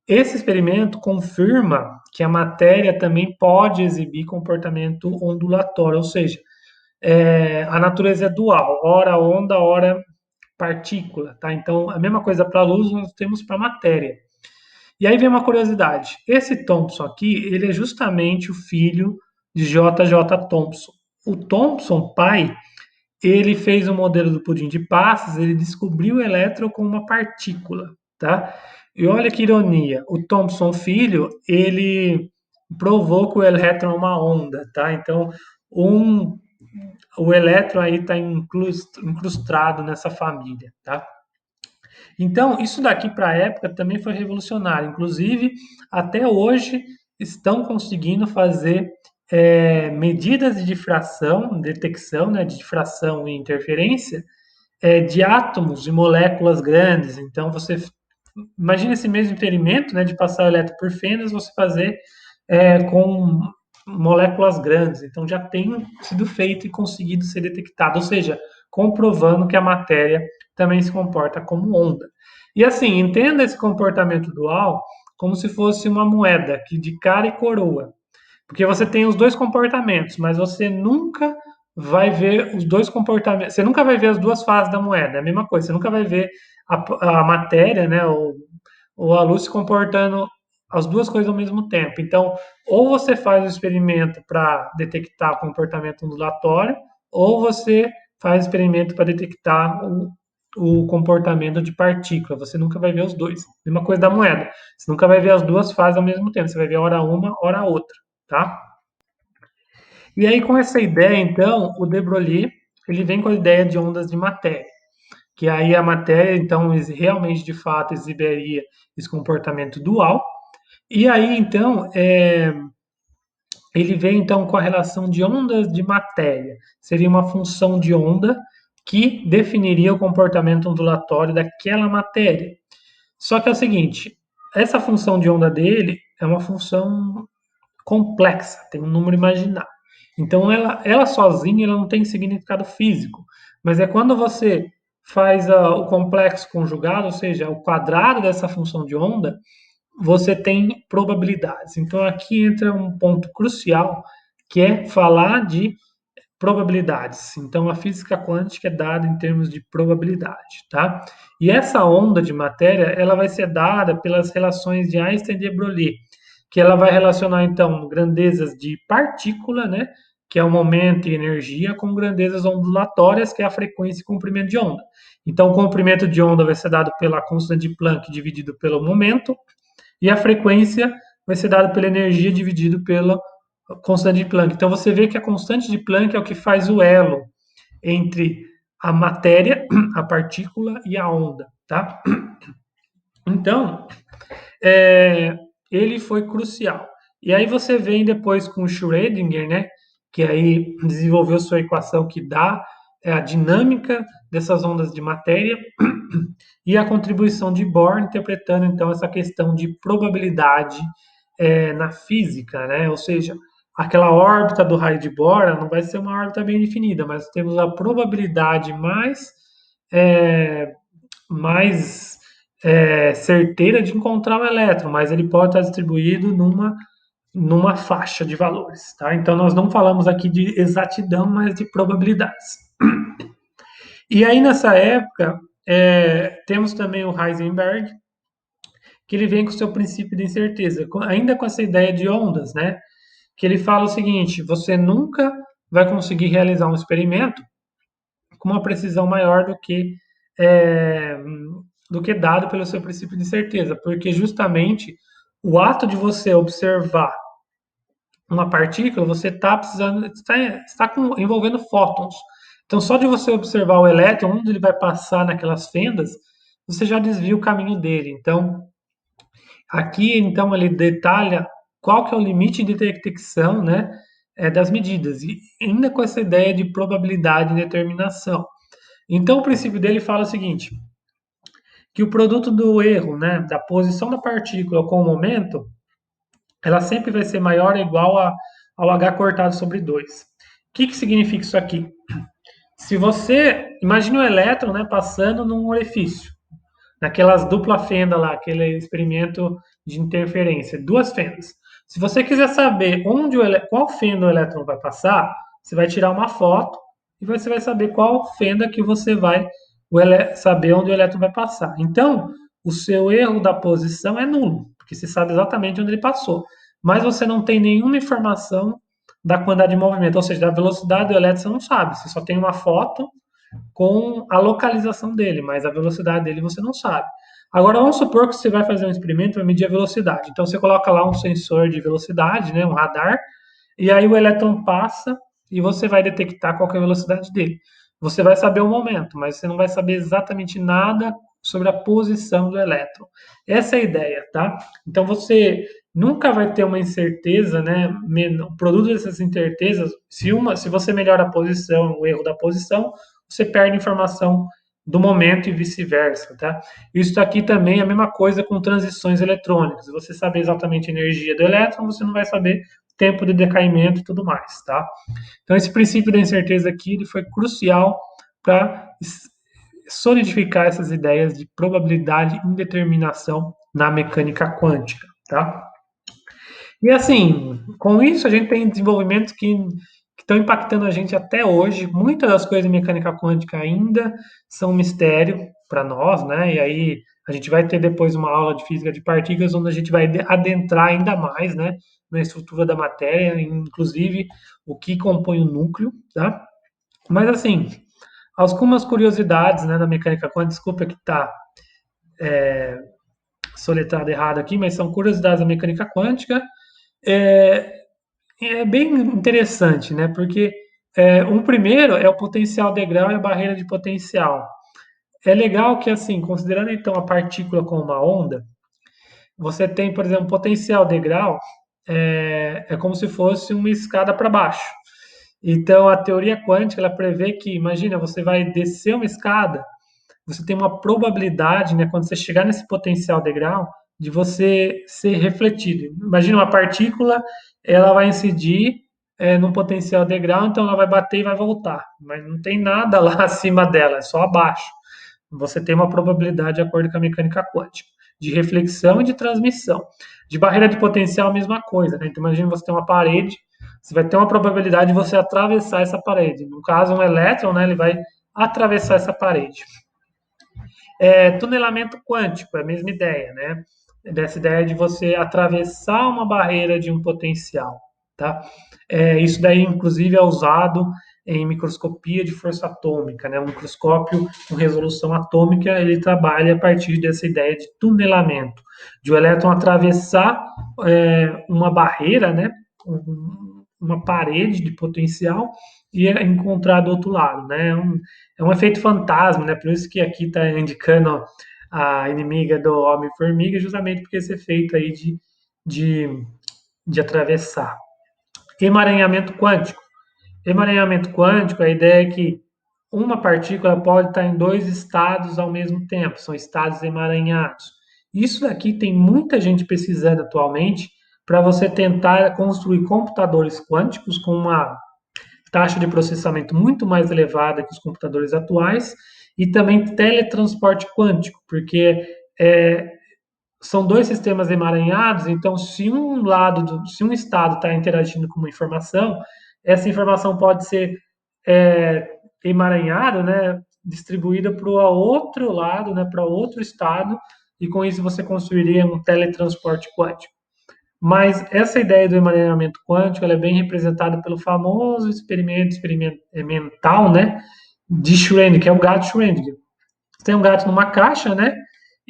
esse experimento confirma que a matéria também pode exibir comportamento ondulatório, ou seja, a natureza é dual, ora onda, ora partícula, tá? Então, a mesma coisa para a luz nós temos para a matéria. E aí vem uma curiosidade: esse Thomson aqui, ele é justamente o filho de J.J. Thomson. O Thomson, pai, ele fez um modelo do pudim de passas, ele descobriu o elétron como uma partícula, tá? E olha que ironia, o Thomson filho, ele provou que o elétron é uma onda, tá? Então, um, o elétron aí está incrustado nessa família, tá? Então, isso daqui para a época também foi revolucionário. Inclusive, até hoje estão conseguindo fazer medidas de difração, detecção, né, de difração e interferência de átomos e moléculas grandes. Então, você imagina esse mesmo experimento, né, de passar o elétron por fendas, você fazer com moléculas grandes. Então, já tem sido feito e conseguido ser detectado, ou seja, comprovando que a matéria também se comporta como onda. E assim, entenda esse comportamento dual como se fosse uma moeda que de cara e coroa. Porque você tem os dois comportamentos, mas você nunca vai ver os dois comportamentos. Você nunca vai ver as duas faces da moeda. É a mesma coisa. Você nunca vai ver a matéria, né, ou a luz se comportando as duas coisas ao mesmo tempo. Então, ou você faz o experimento para detectar o comportamento ondulatório, ou você faz o experimento para detectar o comportamento de partícula. Você nunca vai ver os dois. Mesma coisa da moeda. Você nunca vai ver as duas fases ao mesmo tempo. Você vai ver hora uma, hora outra, tá? E aí, com essa ideia, então, o de Broglie, ele vem com a ideia de ondas de matéria, que aí a matéria, então, realmente, de fato, exibiria esse comportamento dual. E aí, então, ele vem, então, com a relação de ondas de matéria. Seria uma função de onda que definiria o comportamento ondulatório daquela matéria. Só que é o seguinte, essa função de onda dele é uma função complexa, tem um número imaginário. Então, ela sozinha ela não tem significado físico, mas é quando você faz o complexo conjugado, ou seja, o quadrado dessa função de onda, você tem probabilidades. Então, aqui entra um ponto crucial, que é falar de probabilidades. Então, a física quântica é dada em termos de probabilidade, tá? E essa onda de matéria, ela vai ser dada pelas relações de Einstein e de Broglie, que ela vai relacionar, então, grandezas de partícula, né, que é o momento e energia, com grandezas ondulatórias, que é a frequência e comprimento de onda. Então, o comprimento de onda vai ser dado pela constante de Planck dividido pelo momento, e a frequência vai ser dada pela energia dividido pela constante de Planck. Então você vê que a constante de Planck é o que faz o elo entre a matéria, a partícula e a onda, tá? Então, é, ele foi crucial. E aí você vem depois com Schrödinger, né? Que aí desenvolveu sua equação que dá a dinâmica dessas ondas de matéria e a contribuição de Bohr interpretando então essa questão de probabilidade na física, né? Ou seja, aquela órbita do raio de Bohr não vai ser uma órbita bem definida, mas temos a probabilidade é, mais certeira de encontrar o elétron, mas ele pode estar distribuído numa faixa de valores, tá? Então nós não falamos aqui de exatidão, mas de probabilidades. E aí nessa época temos também o Heisenberg, que ele vem com o seu princípio de incerteza, ainda com essa ideia de ondas, né? Que ele fala o seguinte: você nunca vai conseguir realizar um experimento com uma precisão maior é, do que dado pelo seu princípio de certeza, porque justamente o ato de você observar uma partícula, você está precisando, envolvendo fótons. Então, só de você observar o elétron, onde ele vai passar naquelas fendas, você já desvia o caminho dele. Então, aqui, então, ele detalha qual que é o limite de detecção, né, das medidas, e ainda com essa ideia de probabilidade e determinação. Então, o princípio dele fala o seguinte, que o produto do erro, né, da posição da partícula com o momento, ela sempre vai ser maior ou igual ao h cortado sobre 2. O que significa isso aqui? Se você, imagine o elétron, né, passando num orifício, naquelas dupla fenda lá, aquele experimento de interferência, duas fendas. Se você quiser saber qual fenda o elétron vai passar, você vai tirar uma foto e você vai saber qual fenda que você vai saber onde o elétron vai passar. Então, o seu erro da posição é nulo, porque você sabe exatamente onde ele passou. Mas você não tem nenhuma informação da quantidade de movimento, ou seja, da velocidade do elétron você não sabe. Você só tem uma foto com a localização dele, mas a velocidade dele você não sabe. Agora, vamos supor que você vai fazer um experimento para medir a velocidade. Então, você coloca lá um sensor de velocidade, né, um radar, e aí o elétron passa e você vai detectar qual que é a velocidade dele. Você vai saber o momento, mas você não vai saber exatamente nada sobre a posição do elétron. Essa é a ideia, tá? Então você nunca vai ter uma incerteza, né? O produto dessas incertezas, se você melhora a posição, o erro da posição, você perde informação do momento e vice-versa, tá? Isso aqui também é a mesma coisa com transições eletrônicas. Se você saber exatamente a energia do elétron, você não vai saber tempo de decaimento e tudo mais, tá? Então esse princípio da incerteza aqui ele foi crucial para solidificar essas ideias de probabilidade e indeterminação na mecânica quântica, tá? E assim, com isso a gente tem desenvolvimentos que estão impactando a gente até hoje. Muitas das coisas de mecânica quântica ainda são mistério para nós, né? E aí a gente vai ter depois uma aula de física de partículas onde a gente vai adentrar ainda mais, né, na estrutura da matéria, inclusive o que compõe o núcleo, tá? Mas assim, algumas curiosidades, né, da mecânica quântica, desculpa que está soletrado errado aqui, mas são curiosidades da mecânica quântica. É, é bem interessante, né? Porque um primeiro é o potencial degrau e a barreira de potencial. É legal que, assim, considerando então a partícula como uma onda, você tem, por exemplo, potencial degrau é como se fosse uma escada para baixo. Então, a teoria quântica ela prevê que, imagina, você vai descer uma escada, você tem uma probabilidade, né, quando você chegar nesse potencial degrau, de você ser refletido. Imagina uma partícula, ela vai incidir num potencial degrau, então ela vai bater e vai voltar, mas não tem nada lá acima dela, é só abaixo. Você tem uma probabilidade de acordo com a mecânica quântica, de reflexão e de transmissão. De barreira de potencial, a mesma coisa, né? Então, imagina você tem uma parede, você vai ter uma probabilidade de você atravessar essa parede. No caso, um elétron, né, ele vai atravessar essa parede. Tunelamento quântico, é a mesma ideia, né? Dessa ideia de você atravessar uma barreira de um potencial, tá? Isso daí, inclusive, é usado em microscopia de força atômica, né? Um microscópio com resolução atômica, ele trabalha a partir dessa ideia de tunelamento, de o elétron atravessar uma barreira, né? Uma parede de potencial e encontrar do outro lado, né? É um efeito fantasma, né? Por isso que aqui está indicando a inimiga do Homem-Formiga, justamente porque esse efeito aí de, de atravessar. Emaranhamento quântico. Emaranhamento quântico, a ideia é que uma partícula pode estar em dois estados ao mesmo tempo, são estados emaranhados. Isso daqui tem muita gente pesquisando atualmente para você tentar construir computadores quânticos com uma taxa de processamento muito mais elevada que os computadores atuais, e também teletransporte quântico, porque é, são dois sistemas emaranhados, então se um estado está interagindo com uma informação, essa informação pode ser é, emaranhada, né, distribuída para o outro lado, né, para outro estado, e com isso você construiria um teletransporte quântico. Mas essa ideia do emaranhamento quântico ela é bem representada pelo famoso experimento experimental, né, de Schrödinger, que é o gato Schrödinger. Você tem um gato numa caixa, né,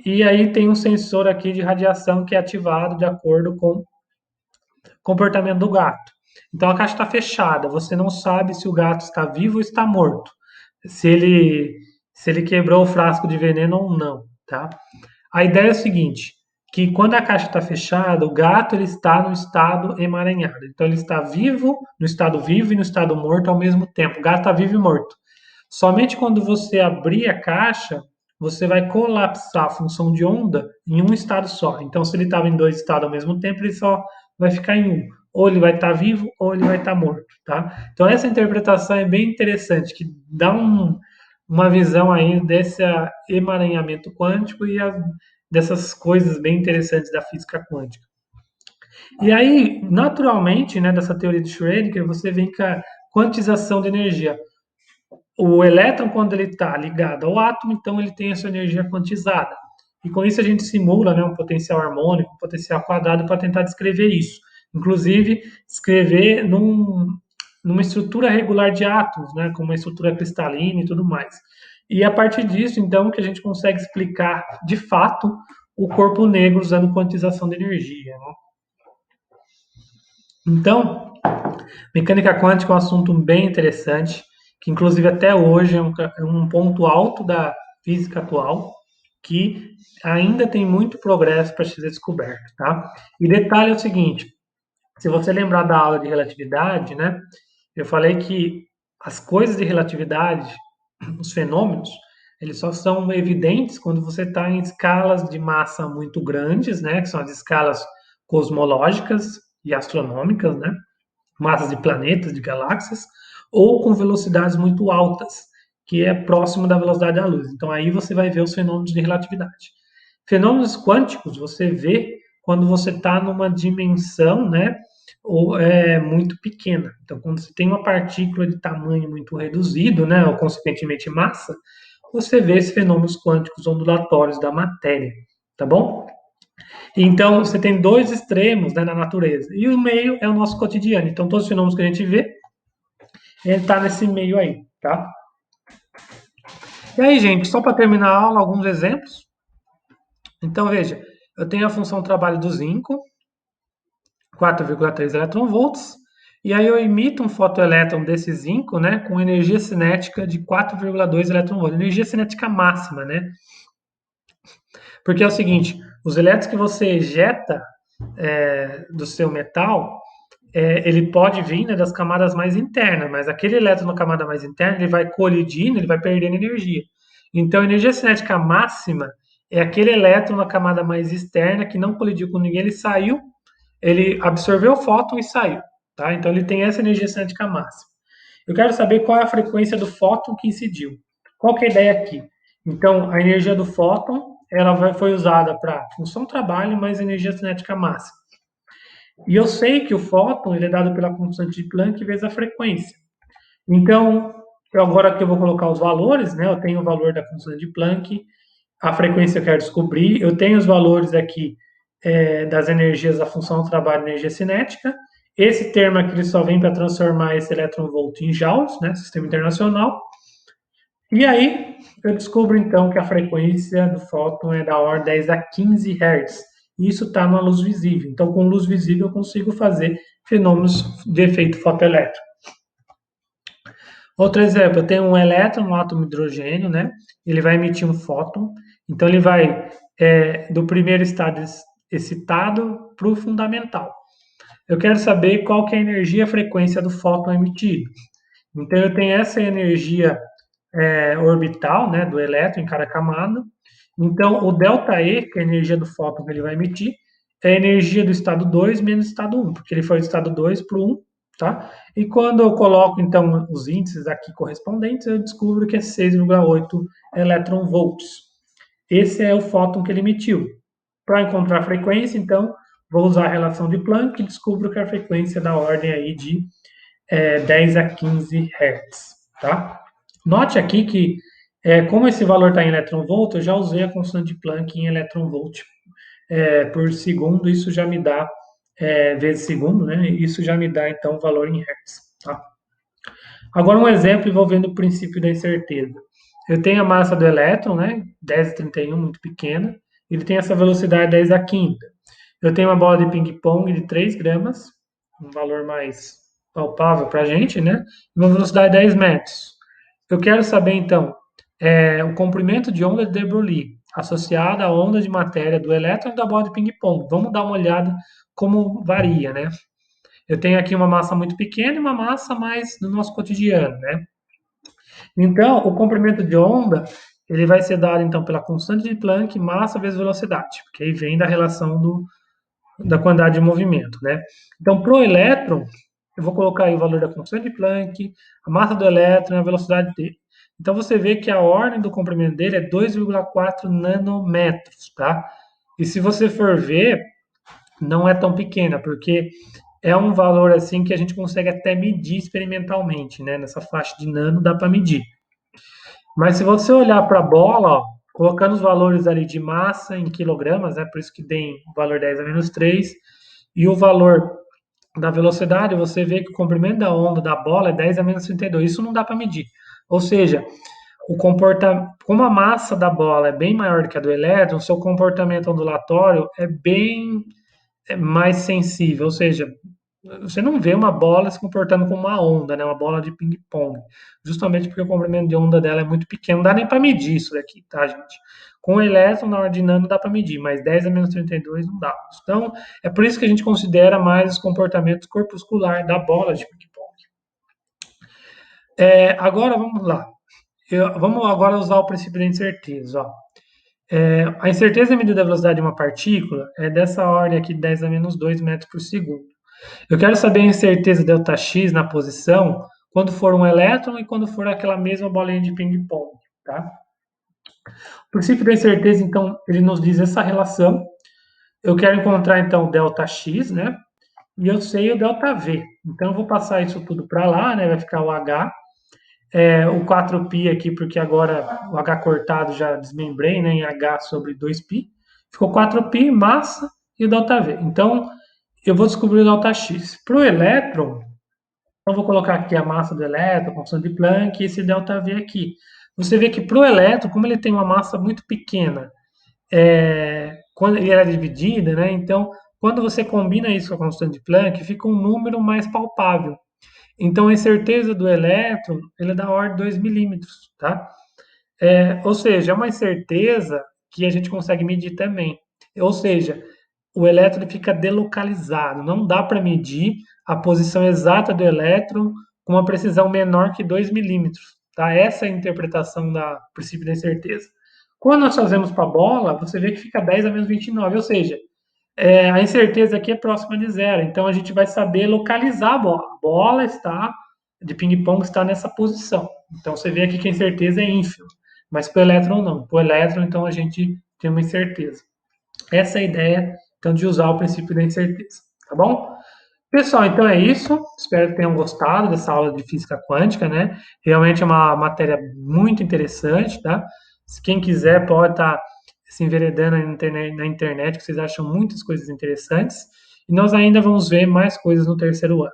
e aí tem um sensor aqui de radiação que é ativado de acordo com o comportamento do gato. Então a caixa está fechada, você não sabe se o gato está vivo ou está morto, se ele, se ele quebrou o frasco de veneno ou não, tá? A ideia é o seguinte, que quando a caixa está fechada, o gato ele está no estado emaranhado. Então ele está vivo, no estado vivo e no estado morto ao mesmo tempo. O gato está vivo e morto. Somente quando você abrir a caixa, você vai colapsar a função de onda em um estado só. Então, se ele estava em dois estados ao mesmo tempo, ele só vai ficar em um. Ou ele vai estar vivo, ou ele vai estar morto, tá? Então, essa interpretação é bem interessante, que dá uma visão aí desse emaranhamento quântico e dessas coisas bem interessantes da física quântica. E aí, naturalmente, né, dessa teoria de Schrödinger, você vem com a quantização de energia. O elétron, quando ele está ligado ao átomo, então ele tem a sua energia quantizada. E com isso a gente simula, né, um potencial harmônico, um potencial quadrado para tentar descrever isso. Inclusive, descrever numa estrutura regular de átomos, né, com uma estrutura cristalina e tudo mais. E a partir disso, então, que a gente consegue explicar de fato o corpo negro usando quantização de energia, né? Então, mecânica quântica é um assunto bem interessante, que inclusive até hoje é um ponto alto da física atual, que ainda tem muito progresso para ser descoberto, tá? E detalhe é o seguinte, se você lembrar da aula de relatividade, né, eu falei que as coisas de relatividade, os fenômenos, eles só são evidentes quando você está em escalas de massa muito grandes, né, que são as escalas cosmológicas e astronômicas, né, massas de planetas, de galáxias, ou com velocidades muito altas, que é próximo da velocidade da luz. Então aí você vai ver os fenômenos de relatividade. Fenômenos quânticos você vê quando você está numa dimensão, né, ou muito pequena. Então, quando você tem uma partícula de tamanho muito reduzido, né, ou consequentemente massa, você vê esses fenômenos quânticos ondulatórios da matéria, tá bom? Então, você tem dois extremos, né, na natureza. E o meio é o nosso cotidiano. Então, todos os fenômenos que a gente vê, ele está nesse meio aí, tá? E aí, gente, só para terminar a aula, alguns exemplos. Então, veja, eu tenho a função trabalho do zinco, 4,3 eletronvolts, e aí eu emito um fotoelétron desse zinco, né, com energia cinética de 4,2 eletronvolts, energia cinética máxima, né? Porque é o seguinte, os elétrons que você ejeta do seu metal, ele pode vir, né, das camadas mais internas, mas aquele elétron na camada mais interna, ele vai colidindo, ele vai perdendo energia. Então, a energia cinética máxima é aquele elétron na camada mais externa que não colidiu com ninguém, ele saiu, ele absorveu o fóton e saiu, tá? Então, ele tem essa energia cinética máxima. Eu quero saber qual é a frequência do fóton que incidiu. Qual que é a ideia aqui? Então, a energia do fóton, foi usada para função trabalho mais energia cinética máxima. E eu sei que o fóton ele é dado pela constante de Planck vezes a frequência. Então, agora que eu vou colocar os valores, né? Eu tenho o valor da constante de Planck, a frequência eu quero descobrir, eu tenho os valores aqui das energias da função do trabalho e energia cinética. Esse termo aqui ele só vem para transformar esse elétron-volt em joules, né? Sistema internacional. E aí, eu descubro então que a frequência do fóton é da ordem 10 a 15 Hz. Isso está na luz visível. Então, com luz visível, eu consigo fazer fenômenos de efeito fotoelétrico. Outro exemplo, eu tenho um elétron, um átomo de hidrogênio, né? Ele vai emitir um fóton. Então, ele vai do primeiro estado excitado para o fundamental. Eu quero saber qual que é a energia e a frequência do fóton emitido. Então, eu tenho essa energia orbital, né, do elétron em cada camada. Então, o ΔE, que é a energia do fóton que ele vai emitir, é a energia do estado 2 menos estado 1, porque ele foi do estado 2 para o 1, tá? E quando eu coloco, então, os índices aqui correspondentes, eu descubro que é 6,8 eletronvolts. Esse é o fóton que ele emitiu. Para encontrar a frequência, então, vou usar a relação de Planck e descubro que a frequência é da ordem aí de 10 a 15 Hz, tá? Note aqui que, como esse valor está em eletronvolt, eu já usei a constante de Planck em eletronvolt por segundo, isso já me dá, vezes segundo, né? Isso já me dá, então, o valor em Hertz, tá? Agora, um exemplo envolvendo o princípio da incerteza. Eu tenho a massa do elétron, né? 10 a 31, muito pequena. Ele tem essa velocidade 10 a quinta. Eu tenho uma bola de ping-pong de 3 gramas, um valor mais palpável para a gente, né? E uma velocidade de 10 metros. Eu quero saber, então, o comprimento de onda de de Broglie associado à onda de matéria do elétron e da bola de ping-pong. Vamos dar uma olhada como varia, né? Eu tenho aqui uma massa muito pequena e uma massa mais do nosso cotidiano, né? Então, o comprimento de onda, ele vai ser dado, então, pela constante de Planck, massa vezes velocidade, porque aí vem da relação da quantidade de movimento, né? Então, para o elétron, eu vou colocar aí o valor da constante de Planck, a massa do elétron e a velocidade dele. Então, você vê que a ordem do comprimento dele é 2,4 nanômetros, tá? E se você for ver, não é tão pequena, porque é um valor assim que a gente consegue até medir experimentalmente, né? Nessa faixa de nano dá para medir. Mas se você olhar para a bola, ó, colocando os valores ali de massa em quilogramas, né? Por isso que tem o valor 10 a menos 3, e o valor da velocidade, você vê que o comprimento da onda da bola é 10 a menos 32. Isso não dá para medir. Ou seja, como a massa da bola é bem maior do que a do elétron, o seu comportamento ondulatório é bem mais sensível. Ou seja, você não vê uma bola se comportando como uma onda, né? Uma bola de ping-pong. Justamente porque o comprimento de onda dela é muito pequeno. Não dá nem para medir isso daqui, tá, gente? Com o elétron, na hora de nano, dá para medir, mas 10 a menos 32 não dá. Então, é por isso que a gente considera mais os comportamentos corpusculares da bola de ping-pong. Agora, vamos lá. Vamos agora usar o princípio da incerteza. Ó. A incerteza medida da velocidade de uma partícula é dessa ordem aqui, 10 a menos 2 metros por segundo. Eu quero saber a incerteza ΔX na posição quando for um elétron e quando for aquela mesma bolinha de ping-pong, tá? O princípio da incerteza, então, ele nos diz essa relação. Eu quero encontrar, então, ΔX, né? E eu sei o ΔV. Então, eu vou passar isso tudo para lá, né? Vai ficar o H. O 4π aqui, porque agora o H cortado já desmembrei, né? Em H sobre 2π. Ficou 4π, massa e o ΔV. Então, eu vou descobrir o ΔX. Para o elétron, então, vou colocar aqui a massa do elétron, a constante de Planck, e esse ΔV aqui. Você vê que para o elétron, como ele tem uma massa muito pequena, quando ele era dividida, né? Então, quando você combina isso com a constante de Planck, fica um número mais palpável. Então, a incerteza do elétron, ele é da ordem de 2 milímetros, tá? Ou seja, é uma incerteza que a gente consegue medir também. Ou seja, o elétron fica delocalizado, não dá para medir a posição exata do elétron com uma precisão menor que 2 milímetros. Tá? Essa é a interpretação da princípio da incerteza. Quando nós fazemos para a bola, você vê que fica 10 a menos 29, ou seja, a incerteza aqui é próxima de zero, então a gente vai saber localizar a bola. A bola está, de ping-pong, está nessa posição. Então você vê aqui que a incerteza é ínfima, mas para o elétron não. Para o elétron, então, a gente tem uma incerteza. Essa é a ideia, então, de usar o princípio da incerteza, tá bom? Pessoal, então é isso. Espero que tenham gostado dessa aula de física quântica, né? Realmente é uma matéria muito interessante, tá? Se quem quiser pode estar se enveredando na internet, que vocês acham muitas coisas interessantes. E nós ainda vamos ver mais coisas no terceiro ano.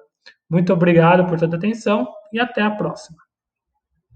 Muito obrigado por toda a atenção e até a próxima.